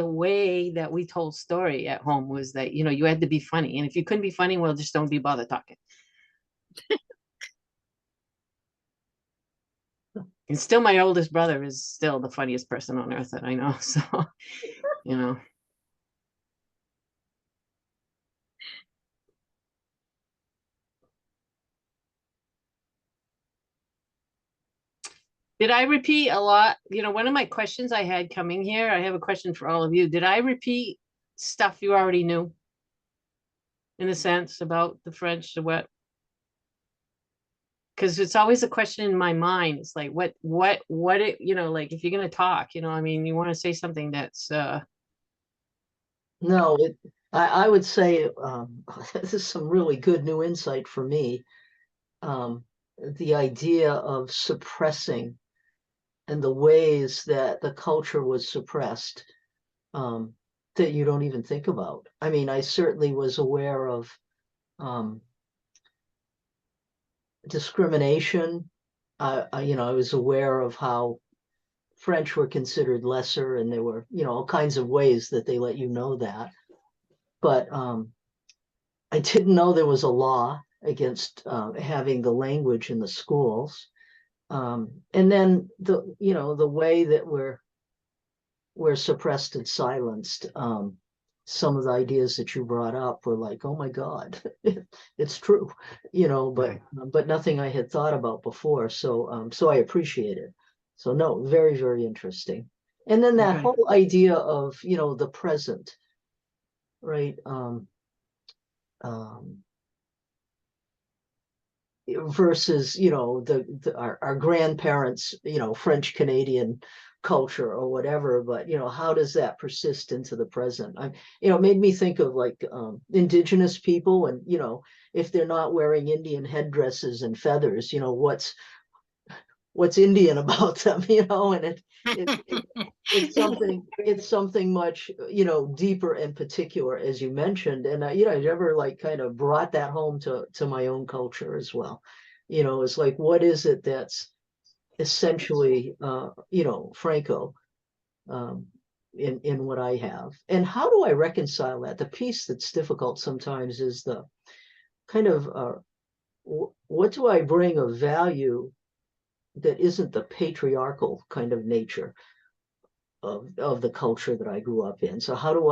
way that we told story at home, was that, you had to be funny. And if you couldn't be funny, well, just don't be bothered talking. And still, my oldest brother is still the funniest person on earth that I know. So, Did I repeat a lot? One of my questions I had coming here, I have a question for all of you. Did I repeat stuff you already knew? In a sense, about the French, or what? Because it's always a question in my mind. It's like, what it, like if you're going to talk, you want to say something that's, No, I would say this is some really good new insight for me. The idea of suppressing and the ways that the culture was suppressed, that you don't even think about. I mean, I certainly was aware of discrimination. I was aware of how French were considered lesser, and there were, all kinds of ways that they let you know that. But I didn't know there was a law against having the language in the schools. And then the way that we're suppressed and silenced. Some of the ideas that you brought up were like, oh my God, it's true, but nothing I had thought about before. So I appreciate it. So no, very, very interesting. And then that Okay. whole idea of, the present, right? Versus, our grandparents, French Canadian culture or whatever, but how does that persist into the present? It made me think of like indigenous people, and if they're not wearing Indian headdresses and feathers, what's Indian about them, and it's something much deeper and particular, as you mentioned. And I never like kind of brought that home to my own culture as well. It's like, what is it that's essentially Franco, in what I have, and how do I reconcile that? The piece that's difficult sometimes is the kind of what do I bring of value that isn't the patriarchal kind of nature of the culture that I grew up in. So how do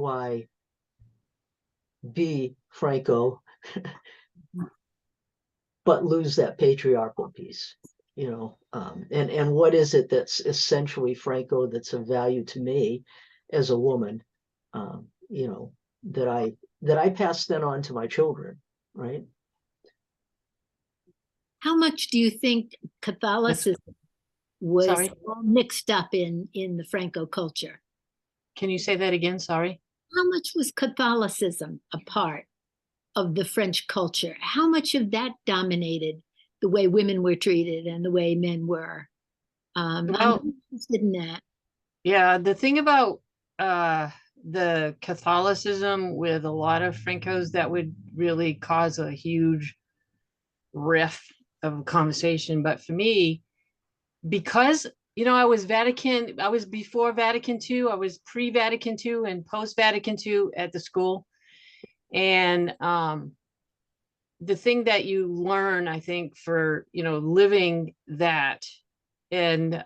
I be Franco but lose that patriarchal piece? And what is it that's essentially Franco that's of value to me as a woman, that I pass then on to my children, right? How much do you think Catholicism was Sorry. all mixed up in the Franco culture? Can you say that again? Sorry. How much was Catholicism a part of the French culture? How much of that dominated the way women were treated and the way men were? I'm interested in that. Yeah, the thing about the Catholicism with a lot of Francos, that would really cause a huge riff of a conversation. But for me, because I was before Vatican II, I was pre-Vatican II and post-Vatican II at the school. And the thing that you learn, I think, for living that And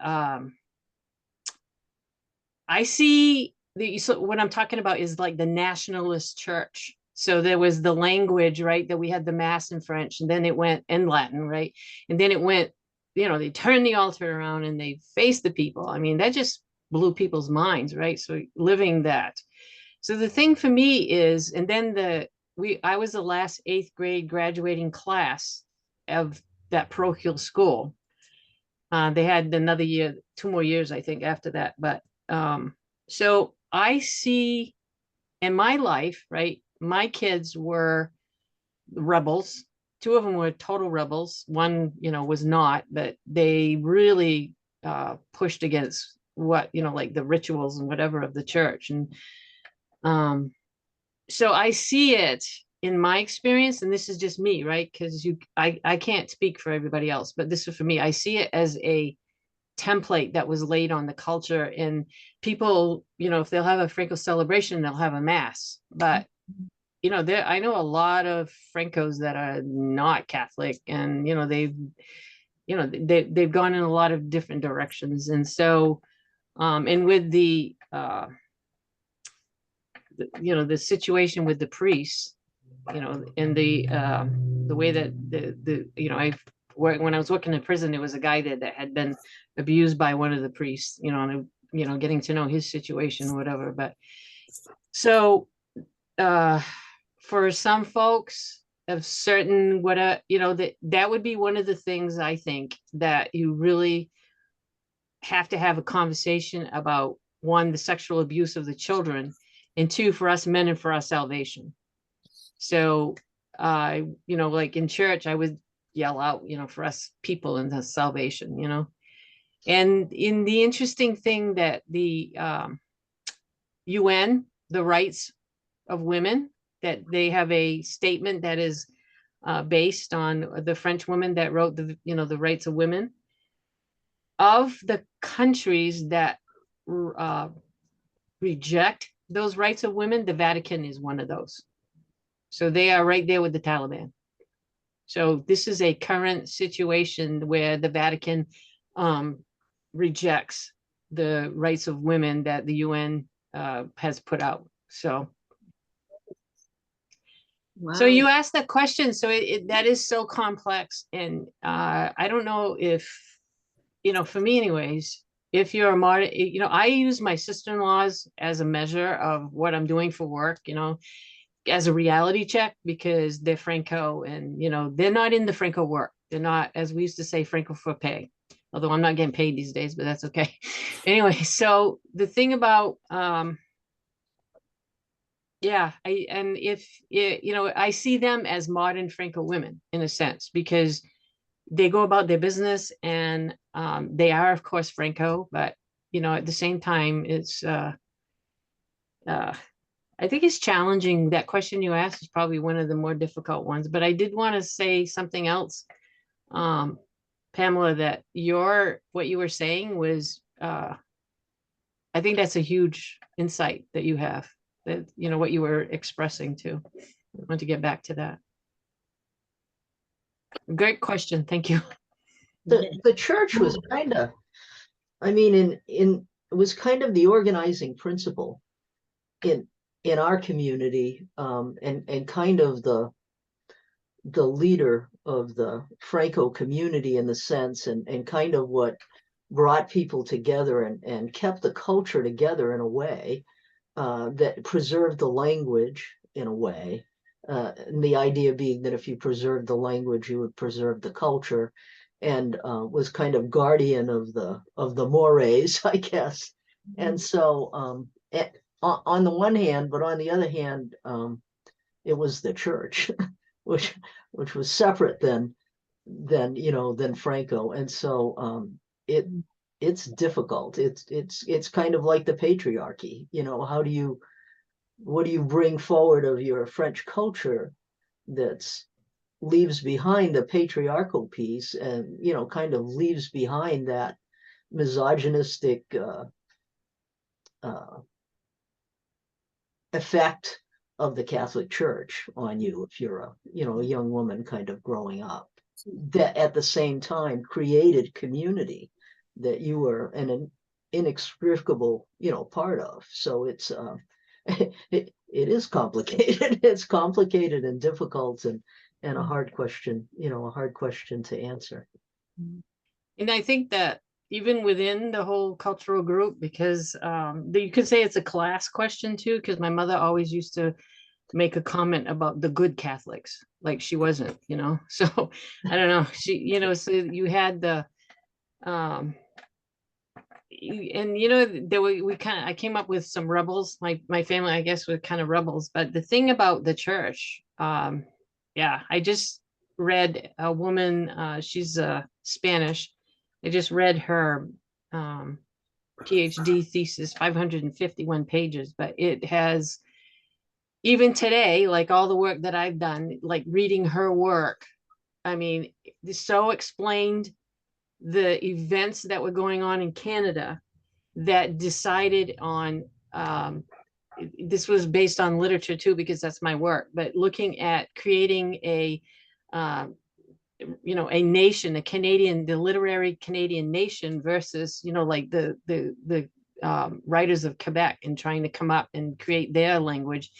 I see so what I'm talking about is like the nationalist church. So there was the language, right, that we had the mass in French, and then it went in Latin, right? And then it went, they turned the altar around and they faced the people. I mean, that just blew people's minds, right? So living that. So the thing for me is, and then I was the last 8th grade graduating class of that parochial school. They had another year, 2 more years, I think, after that. But so I see in my life, right, my kids were rebels. 2 of them were total rebels. One, was not, but they really pushed against what, like the rituals and whatever of the church. And so I see it in my experience, and this is just me, right? Because I can't speak for everybody else, but this is for me. I see it as a template that was laid on the culture, and people, if they'll have a Franco celebration, they'll have a mass. But I know a lot of Francos that are not Catholic, and they've gone in a lot of different directions, and so and with the situation with the priests, and the way that when I was working in prison, there was a guy that had been abused by one of the priests, and getting to know his situation or whatever. But so for some folks of certain that would be one of the things I think that you really have to have a conversation about. One, the sexual abuse of the children, and 2, for us men and for our salvation. So like in church, I would yell out, for us people and the salvation, And in the interesting thing that the UN, the rights of women, that they have a statement that is based on the French woman that wrote the rights of women. Of the countries that reject those rights of women, the Vatican is one of those. So they are right there with the Taliban. So this is a current situation where the Vatican rejects the rights of women that the UN has put out. So, Wow. So you asked that question. So that is so complex, and I don't know if, for me anyways, if you're a modern, I use my sister-in-laws as a measure of what I'm doing for work, as a reality check, because they're Franco, and they're not in the Franco work. They're not, as we used to say, Franco for pay, although I'm not getting paid these days, but that's okay. Anyway, so the thing about I see them as modern Franco women in a sense, because they go about their business, and they are, of course, Franco, but at the same time, it's I think it's challenging. That question you asked is probably one of the more difficult ones. But I did want to say something else, Pamela, that what you were saying was, I think that's a huge insight that you have, that, what you were expressing too. I want to get back to that. Great question. Thank you. The church was kind of, it was kind of the organizing principle in our community, and kind of the leader of the Franco community in the sense, and kind of what brought people together and kept the culture together in a way that preserved the language in a way. And the idea being that if you preserve the language, you would preserve the culture, and was kind of guardian of the mores, I guess. And so on the one hand, but on the other hand, it was the church, which was separate than Franco. And so it's difficult. It's kind of like the patriarchy. What do you bring forward of your French culture that's leaves behind the patriarchal piece, and kind of leaves behind that misogynistic effect of the Catholic Church on you if you're a young woman kind of growing up, that at the same time created community that you were an inextricable, part of. So it's it is complicated. It's complicated and difficult and a hard question, a hard question to answer. And I think that even within the whole cultural group, because you could say it's a class question too, because my mother always used to make a comment about the good Catholics, like she wasn't, So I don't know. So you had the and I came up with some rebels. My family, I guess, were kind of rebels. But the thing about the church, I just read a woman, she's Spanish. I just read her PhD thesis, 551 pages, but it has, even today, like all the work that I've done, like reading her work, I mean, so explained the events that were going on in Canada that decided on, this was based on literature too, because that's my work, but looking at creating a nation, the literary Canadian nation versus, like the writers of Quebec, and trying to come up and create their language.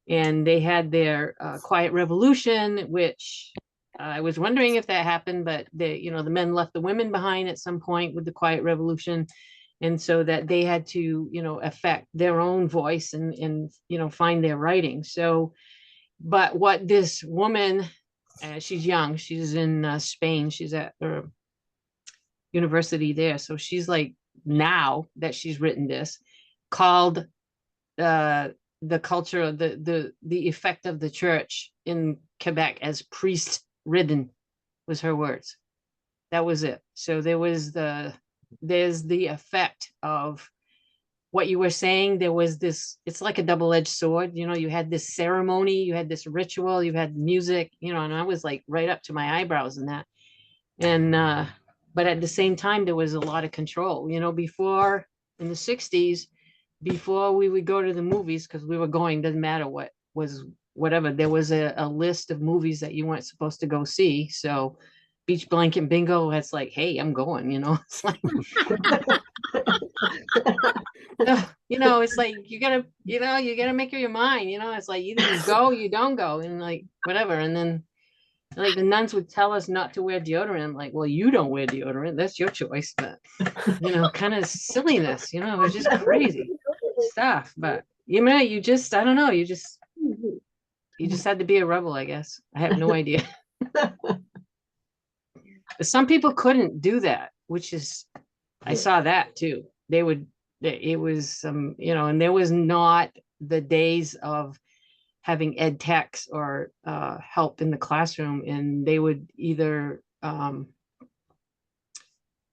And they had their Quiet Revolution, which I was wondering if that happened, but the men left the women behind at some point with the Quiet Revolution. And so that they had to, affect their own voice and find their writing. So, but what this woman, she's young, she's in Spain, she's at the university there. So she's like, now that she's written this, called the culture, the effect of the church in Quebec as priest ridden, was her words. That was it. So there's the effect of what you were saying. There was this, it's like a double-edged sword, you had this ceremony, you had this ritual, you had music, and I was like right up to my eyebrows in that. And but at the same time, there was a lot of control, before, in the 60s, before we would go to the movies, because we were going, doesn't matter what was, whatever, there was a list of movies that you weren't supposed to go see. So Beach Blanket Bingo, it's like, hey, I'm going, it's like it's like you gotta make up your mind, it's like either you go, you don't go, and like whatever. And then like the nuns would tell us not to wear deodorant. I'm like, well, you don't wear deodorant, that's your choice. But kind of silliness, it was just crazy stuff. But you just, I don't know, you just had to be a rebel, I guess. I have no idea. But some people couldn't do that, which is, I saw that too. It was and there was not the days of having ed techs or help in the classroom, and they would either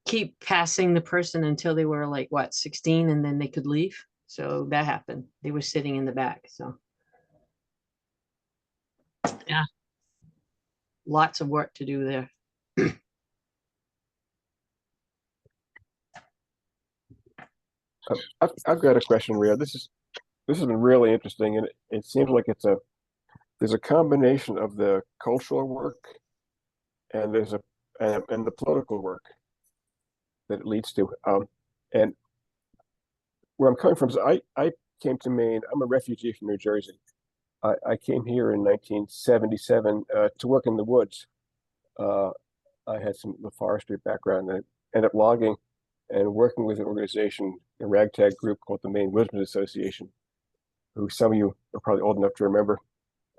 keep passing the person until they were like 16, and then they could leave. So that happened. They were sitting in the back. So yeah, lots of work to do there. I've got a question, Rhea. This has been really interesting, and it seems like there's a combination of the cultural work and and the political work that it leads to. And where I'm coming from is I came to Maine. I'm a refugee from New Jersey. I came here in 1977 to work in the woods. I had some forestry background, and I ended up logging and working with an organization, a ragtag group called the Maine Woodsmen Association, who some of you are probably old enough to remember.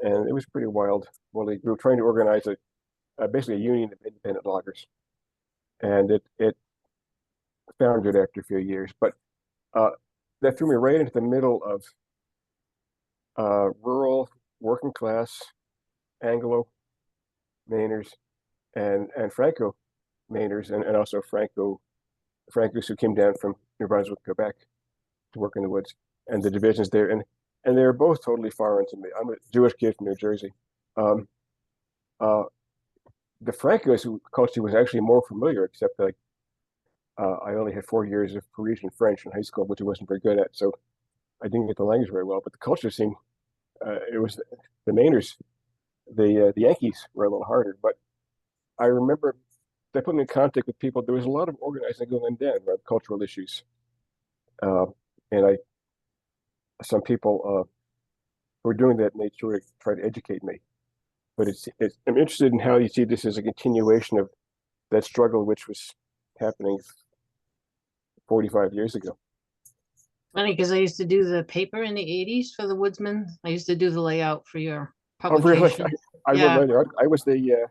And it was pretty wild. Well, we were trying to organize basically a union of independent loggers. And it foundered after a few years. But that threw me right into the middle of rural, working class, Anglo Mainers and Franco-Mainers, and also Francos who came down from New Brunswick, Quebec to work in the woods, and the divisions there. And they were both totally foreign to me. I'm a Jewish kid from New Jersey. The Francos culture was actually more familiar, except that I only had 4 years of Parisian French in high school, which I wasn't very good at. So I didn't get the language very well, but the culture seemed, it was the Mainers, the Yankees were a little harder. But I remember that put me in contact with people. There was a lot of organizing going on then around cultural issues. And some people who were doing that, and they sort of tried to educate me. But I'm interested in how you see this as a continuation of that struggle, which was happening 45 years ago. Funny, because I used to do the paper in the 80s for the Woodsman. I used to do the layout for your Oh, really? publication. I Yeah. remember. I was the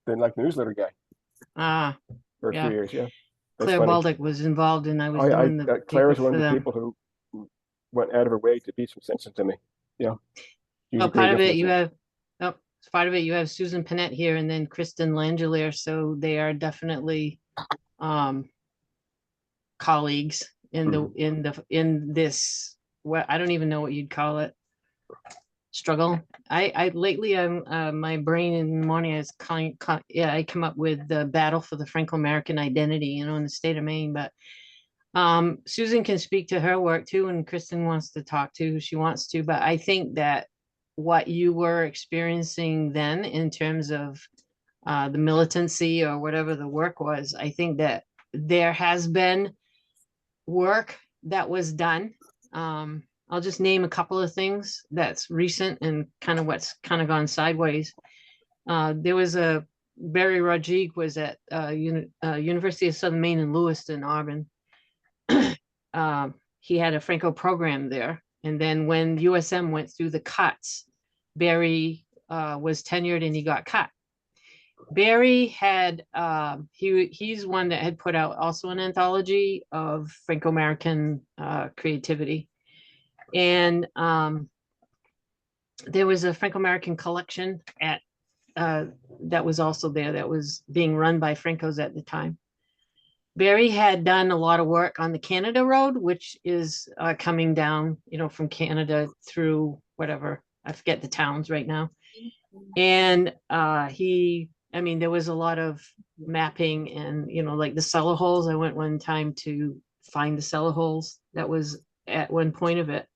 newsletter guy Ah, for a Yeah. few years. Yeah, that's Claire funny. Baldock was involved, and I was doing the Claire paper was one for of the them. people who went out of her way to be some sense to me. Yeah. She was Oh, a great part of it you influence. have, part of it you have Susan Panett here, and then Kristen Langelier. So they are definitely colleagues in in this. What I don't even know what you'd call it. Struggle. I lately my brain in the morning is I come up with the battle for the Franco-American identity, in the state of Maine. But Susan can speak to her work too, and Kristen wants to talk to who she wants to. But I think that what you were experiencing then in terms of the militancy or whatever the work was, I think that there has been work that was done. I'll just name a couple of things that's recent and kind of what's kind of gone sideways. There was Barry Rodriguez was at University of Southern Maine in Lewiston, Auburn. He had a Franco program there. And then when USM went through the cuts, Barry was tenured and he got cut. Barry had, he's one that had put out also an anthology of Franco-American creativity. And there was a Franco-American collection at that was also there that was being run by Francos at the time. Barry had done a lot of work on the Canada Road, which is coming down, from Canada through whatever, I forget the towns right now. And there was a lot of mapping and, like the cellar holes. I went one time to find the cellar holes. That was at one point of it.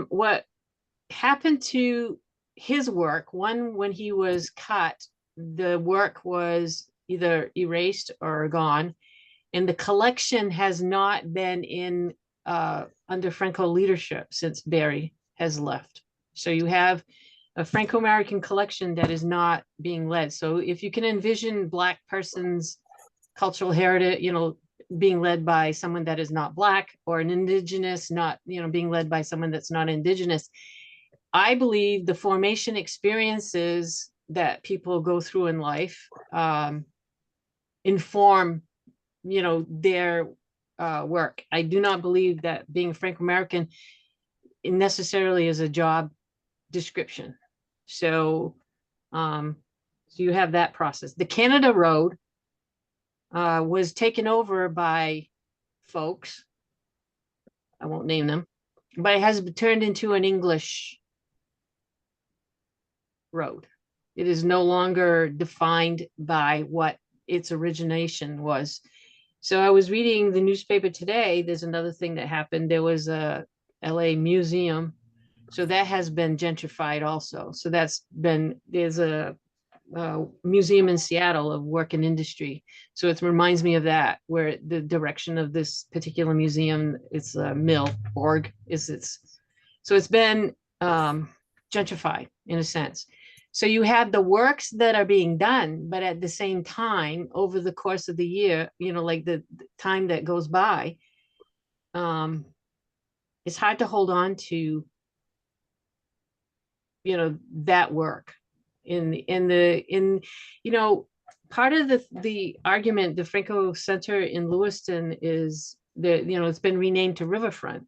What happened to his work, when he was cut, the work was either erased or gone, and the collection has not been in under Franco leadership since Barry has left. So you have a Franco-American collection that is not being led. So if you can envision Black person's cultural heritage, being led by someone that is not Black, or an Indigenous not, being led by someone that's not Indigenous, I believe the formation experiences that people go through in life inform, their work. I do not believe that being Franco-American necessarily is a job description. So, so you have that process. The Canada Road was taken over by folks. I won't name them, but it has turned into an English road. It is no longer defined by what its origination was. So I was reading the newspaper today. There's another thing that happened. There was a LA museum. So that has been gentrified also. So there's a museum in Seattle of work and industry. So it reminds me of that, where the direction of this particular museum, it's a mill, org, so it's been gentrified in a sense. So you have the works that are being done, but at the same time, over the course of the year, like the time that goes by, it's hard to hold on to, that work part of the argument, the Franco Center in Lewiston is that, it's been renamed to Riverfront.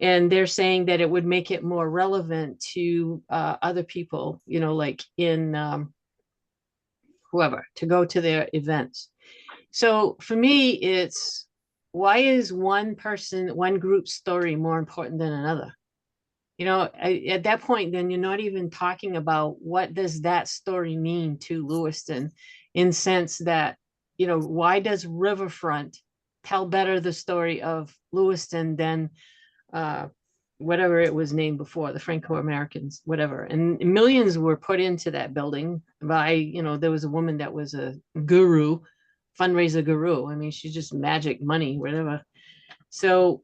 And they're saying that it would make it more relevant to other people, like in whoever, to go to their events. So for me, it's, why is one group's story more important than another? At that point, then you're not even talking about what does that story mean to Lewiston, in sense that, why does Riverfront tell better the story of Lewiston than whatever it was named before, the Franco-Americans, whatever. And millions were put into that building by, you know, there was a woman that was a guru, fundraiser guru. I mean, she's just magic money, whatever. So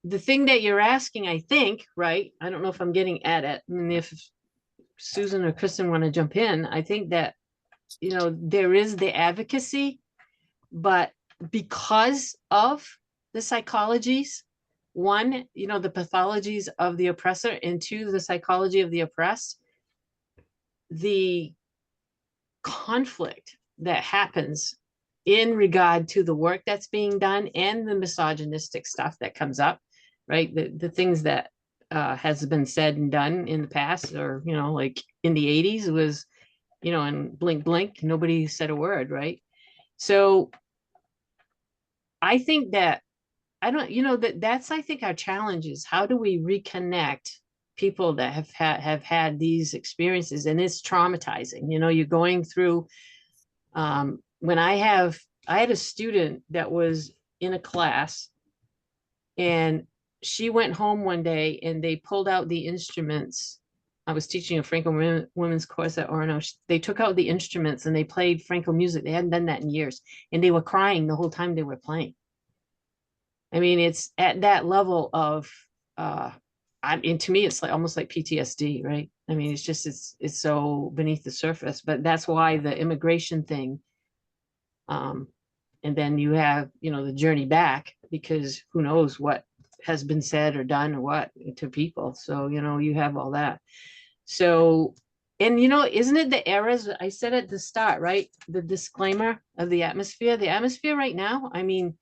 the thing that you're asking, I think, right? I don't know if I'm getting at it. I mean, if Susan or Kristen want to jump in, I think that, you know, there is the advocacy, but because of the psychologies, one, you know, the pathologies of the oppressor, and two, the psychology of the oppressed, the conflict that happens in regard to the work that's being done and the misogynistic stuff that comes up, right? The things that has been said and done in the past, or, you know, like in the 80s was, you know, and blink, blink, nobody said a word, right? So I think that, I don't, you know, that's, I think our challenge is how do we reconnect people that have had these experiences, and it's traumatizing. You know, you're going through, when I had a student that was in a class, and she went home one day and they pulled out the instruments. I was teaching a Franco women's course at Orono. They took out the instruments and they played Franco music. They hadn't done that in years, and they were crying the whole time they were playing. I mean, it's at that level of, I mean, to me, it's like almost like PTSD, right? I mean, it's just, it's so beneath the surface, but that's why the immigration thing. And then you have, you know, the journey back, because who knows what has been said or done or what to people. So, you know, you have all that. So, and, you know, isn't it the errors? I said at the start, right? The disclaimer of the atmosphere right now. I mean,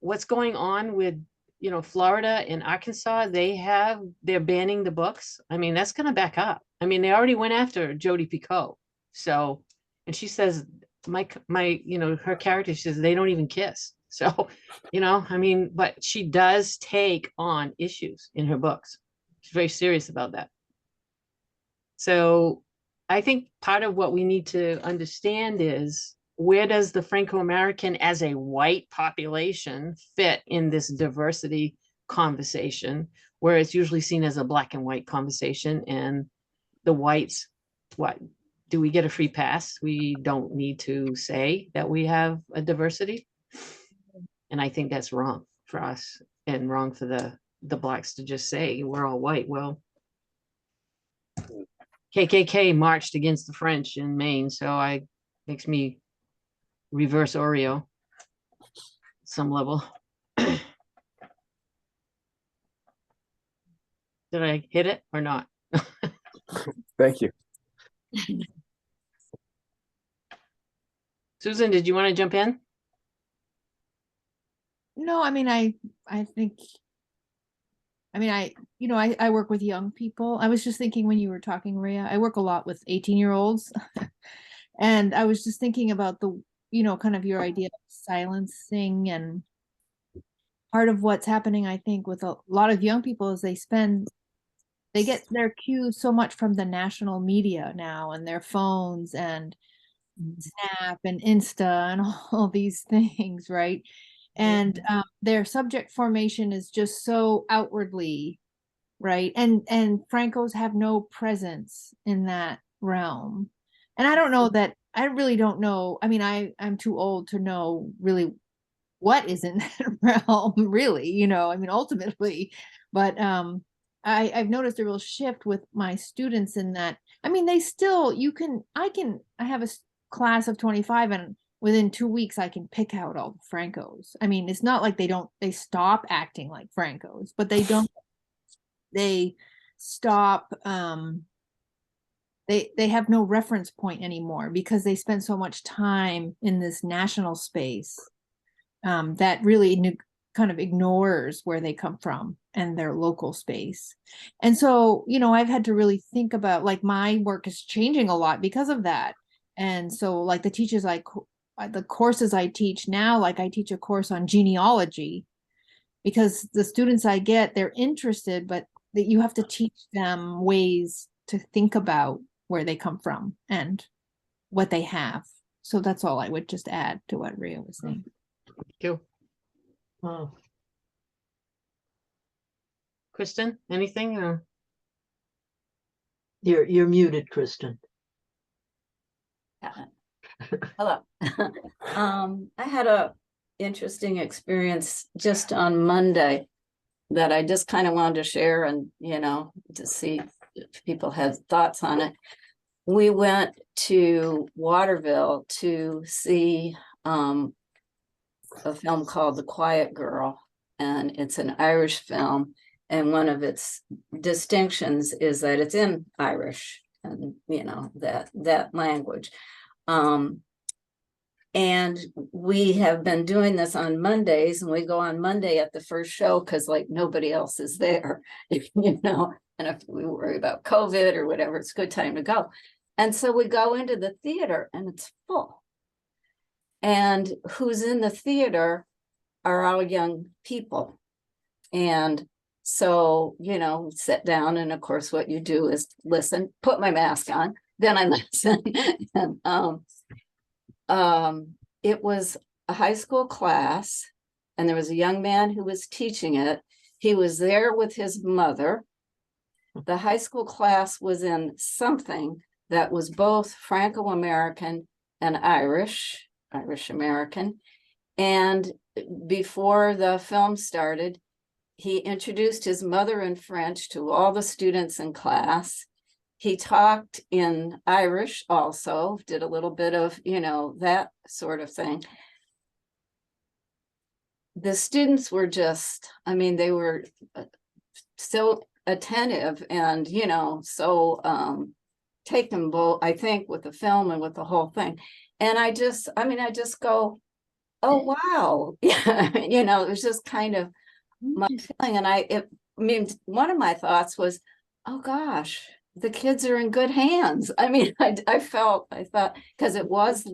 what's going on with, you know, Florida and Arkansas, they're banning the books. I mean, that's going to back up. I mean, they already went after Jodi Picoult. So, and she says, my, you know, her character, she says they don't even kiss. So, you know, I mean, but she does take on issues in her books. She's very serious about that. So I think part of what we need to understand is, where does the Franco-American as a white population fit in this diversity conversation, where it's usually seen as a black and white conversation, and the whites, what, do we get a free pass? We don't need to say that we have a diversity. And I think that's wrong for us, and wrong for the blacks to just say we're all white. Well, KKK marched against the French in Maine, so makes me reverse Oreo some level. Did I hit it or not? Thank you. Susan, did you want to jump in? No, I mean, I think, I mean, I work with young people. I was just thinking when you were talking, Rhea, I work a lot with 18-year-olds. And I was just thinking about the, you know, kind of your idea of silencing, and part of what's happening, I think, with a lot of young people is they get their cues so much from the national media now, and their phones and Snap and Insta and all these things, right? And their subject formation is just so outwardly, right? And Francos have no presence in that realm. And I don't know that, I really don't know. I mean, I'm too old to know really what is in that realm, really, you know, I mean, ultimately. But I've noticed a real shift with my students in that, I mean, they still, I have a class of 25, and within 2 weeks I can pick out all the Francos. I mean, it's not like they stop acting like Francos, but they stop, they have no reference point anymore, because they spend so much time in this national space that really kind of ignores where they come from and their local space. And so, you know, I've had to really think about, like, my work is changing a lot because of that. And so, like, the courses I teach now, like I teach a course on genealogy, because the students I get, they're interested, but that you have to teach them ways to think about where they come from and what they have. So that's all I would just add to what Rhea was saying. Cool. Wow. Kristen, anything? Or? You're muted, Kristen. Hello. I had a interesting experience just on Monday that I just kind of wanted to share and, to see if people have thoughts on it. We went to Waterville to see a film called The Quiet Girl, and it's an Irish film. And one of its distinctions is that it's in Irish and, that language. And we have been doing this on Mondays, and we go on Monday at the first show because like nobody else is there, and if we worry about COVID or whatever, it's a good time to go. And so we go into the theater and it's full. And who's in the theater are all young people. And so, sit down, and of course what you do is listen, put my mask on, then I listen. And it was a high school class, and there was a young man who was teaching it. He was there with his mother. The high school class was in something that was both Franco-American and Irish-American. And before the film started, he introduced his mother in French to all the students in class. He talked in Irish also, did a little bit of, that sort of thing. The students were just, they were so attentive and, so taken both, I think, with the film and with the whole thing. And I just go, oh, wow. It was just kind of my feeling. And one of my thoughts was, oh gosh, the kids are in good hands. I thought, because it was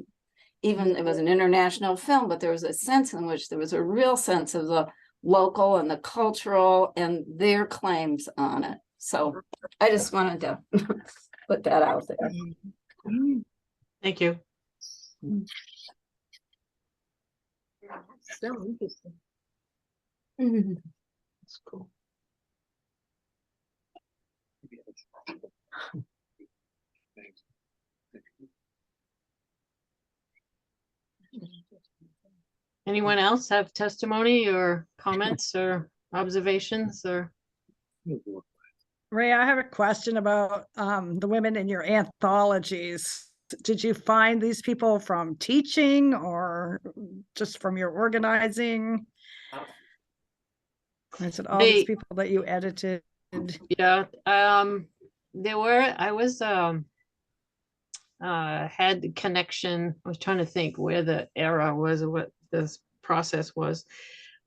an international film, but there was a sense in which there was a real sense of the local and the cultural and their claims on it. So I just wanted to put that out there. Thank you. So interesting. That's cool. Anyone else have testimony or comments or observations or? Ray, I have a question about the women in your anthologies. Did you find these people from teaching or just from your organizing? Is it all these people that you edited? Yeah, there were, I was had the connection. I was trying to think where the era was or what this process was.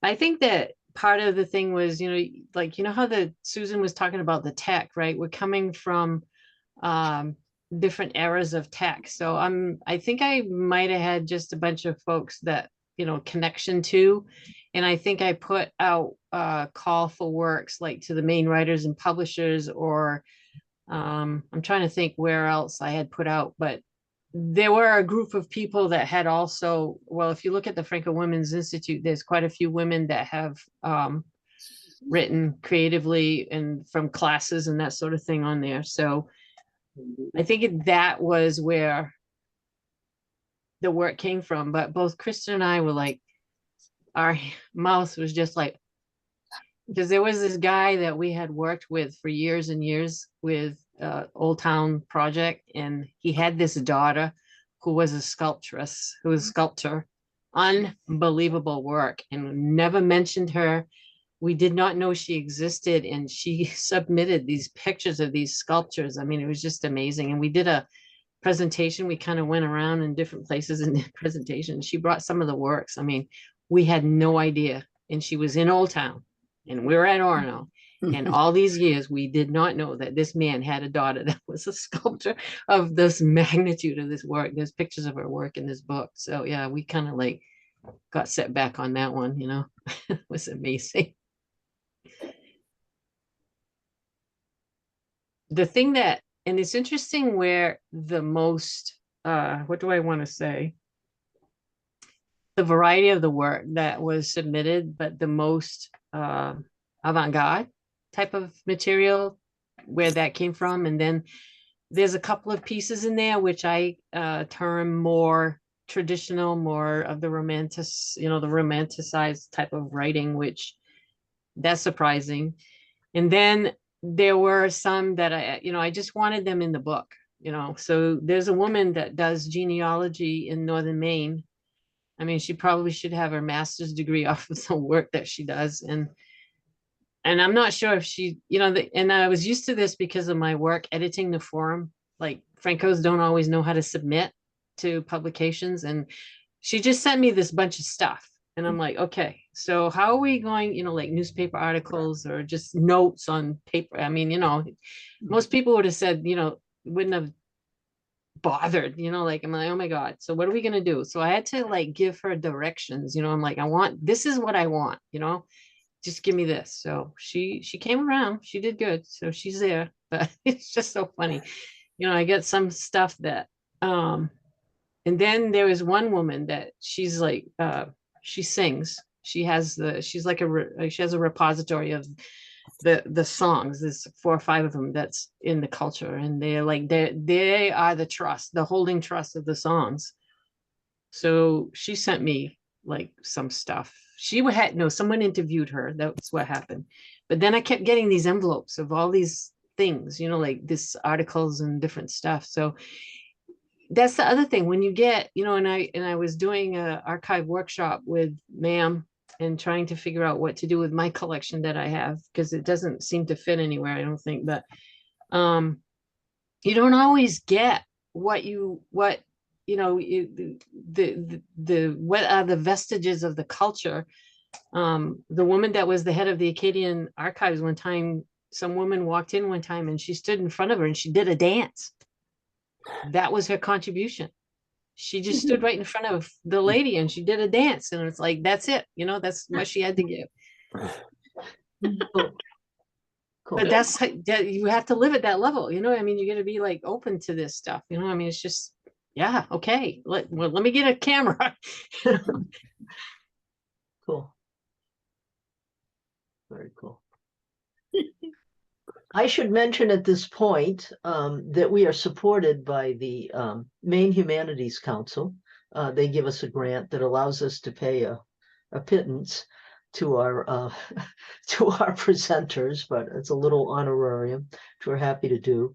I think that part of the thing was, how Susan was talking about the tech, right? We're coming from different eras of tech. So I think I might have had just a bunch of folks that, connection to. And I think I put out a call for works like to the main writers and publishers, or I'm trying to think where else I had put out, but there were a group of people that had also, well, if you look at the Franco Women's Institute, there's quite a few women that have written creatively and from classes and that sort of thing on there. So I think that was where the work came from. But both Kristen and I were like, our mouth was just like, because there was this guy that we had worked with for years and years with Old Town Project, and he had this daughter who was a sculptress, who was a sculptor. Unbelievable work, and never mentioned her. We did not know she existed, and she submitted these pictures of these sculptures. It was just amazing. And we did a presentation. We kind of went around in different places in the presentation. She brought some of the works. We had no idea, and she was in Old Town. And we were at Orono, and all these years, we did not know that this man had a daughter that was a sculptor of this magnitude of this work. There's pictures of her work in this book. So yeah, we kind of like got set back on that one, It was amazing. The thing that, and it's interesting where the most, what do I want to say? The variety of the work that was submitted, but the most avant-garde type of material, where that came from. And then there's a couple of pieces in there which I term more traditional, more of the the romanticized type of writing, which that's surprising. And then there were some that I just wanted them in the book, So there's a woman that does genealogy in Northern Maine. I mean, she probably should have her master's degree off of the work that she does. And I'm not sure if she, and I was used to this because of my work editing the forum. Like, Francos don't always know how to submit to publications. And she just sent me this bunch of stuff. And I'm like, okay, so how are we going, like newspaper articles or just notes on paper? I mean, most people would have said, wouldn't have bothered, like, I'm like, oh my God, so what are we going to do? So I had to like give her directions, I'm like, this is what I want, just give me this. So she came around, she did good. So she's there, but it's just so funny. I get some stuff that, and then there is one woman that she's like, she sings. She has she has a repository of the songs. There's 4 or 5 of them that's in the culture, and they're like, they are the holding trust of the songs. So she sent me like some stuff. Someone interviewed her. That's what happened. But then I kept getting these envelopes of all these things, like this articles and different stuff. So that's the other thing when you get, and I was doing a archive workshop with Ma'am and trying to figure out what to do with my collection that I have, because it doesn't seem to fit anywhere, I don't think. But you don't always get what are the vestiges of the culture. The woman that was the head of the Acadian archives one time, some woman walked in one time and she stood in front of her and she did a dance. That was her contribution. She just stood right in front of the lady and she did a dance, and it's like, that's it, that's what she had to give. Cool. But that's you have to live at that level, I mean, you got to be like open to this stuff, I mean, it's just, yeah, okay, let me get a camera. Cool. Very cool. I should mention at this point that we are supported by the Maine Humanities Council. They give us a grant that allows us to pay a pittance to our to our presenters, but it's a little honorarium, which we're happy to do.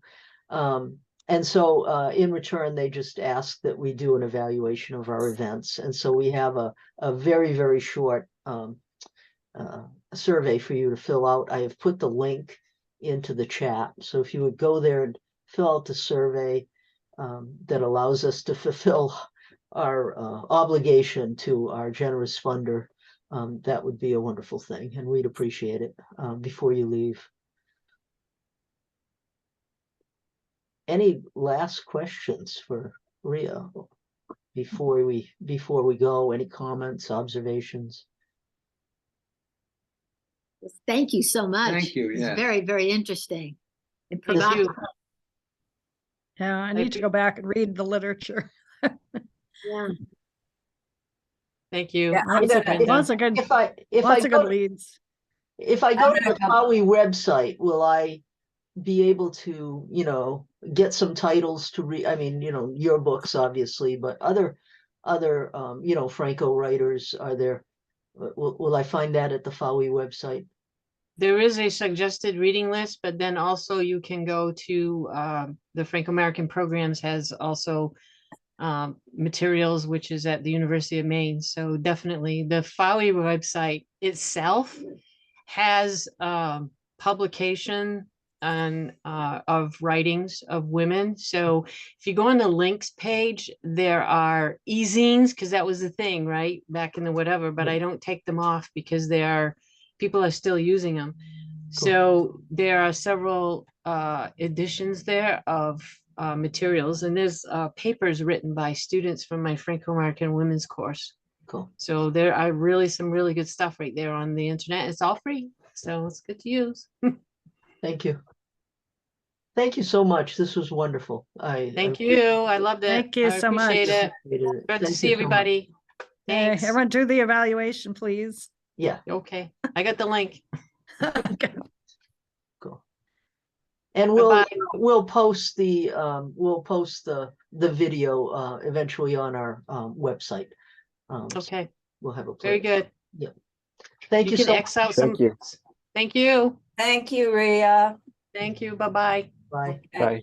And so in return, they just ask that we do an evaluation of our events. And so we have a very, very short survey for you to fill out. I have put the link into the chat. So if you would go there and fill out the survey that allows us to fulfill our obligation to our generous funder, that would be a wonderful thing, and we'd appreciate it before you leave. Any last questions for Rhea before we go? Any comments, observations? Thank you so much. Thank you. Yeah. It's very, very interesting. And Thank provocative. you. Yeah, I need to go back and read the literature. Yeah. Thank you. Yeah, I'm Lots of, gonna- lots of good, If I lots of go good leads. if I go I'm to the gonna FAWI website, will I be able to, get some titles to read? I mean, your books, obviously, but other, Franco writers, are there? Will I find that at the FAWI website? There is a suggested reading list, but then also you can go to the Franco-American programs has also materials, which is at the University of Maine. So definitely the FAWI website itself has publication and of writings of women. So if you go on the links page, there are e-zines, because that was the thing, right, back in the whatever, but I don't take them off because people are still using them. Cool. So there are several editions there of materials, and there's papers written by students from my Franco-American women's course. Cool. So there are really some really good stuff right there on the internet. It's all free, so it's good to use. Thank you. Thank you so much. This was wonderful. Thank you. I loved it. Thank you I so much. appreciate it. appreciated it. Good to Thank see you so much. everybody. Thanks. Everyone do the evaluation, please. Yeah. Okay, I got the link. Okay. And Bye-bye. we'll post the video eventually on our website. So Okay, we'll have a very place. good. Thank you can so X out some. Thank you. Thank you. Thank you, Rhea. Thank you. Bye-bye. much. Bye. Okay. Bye.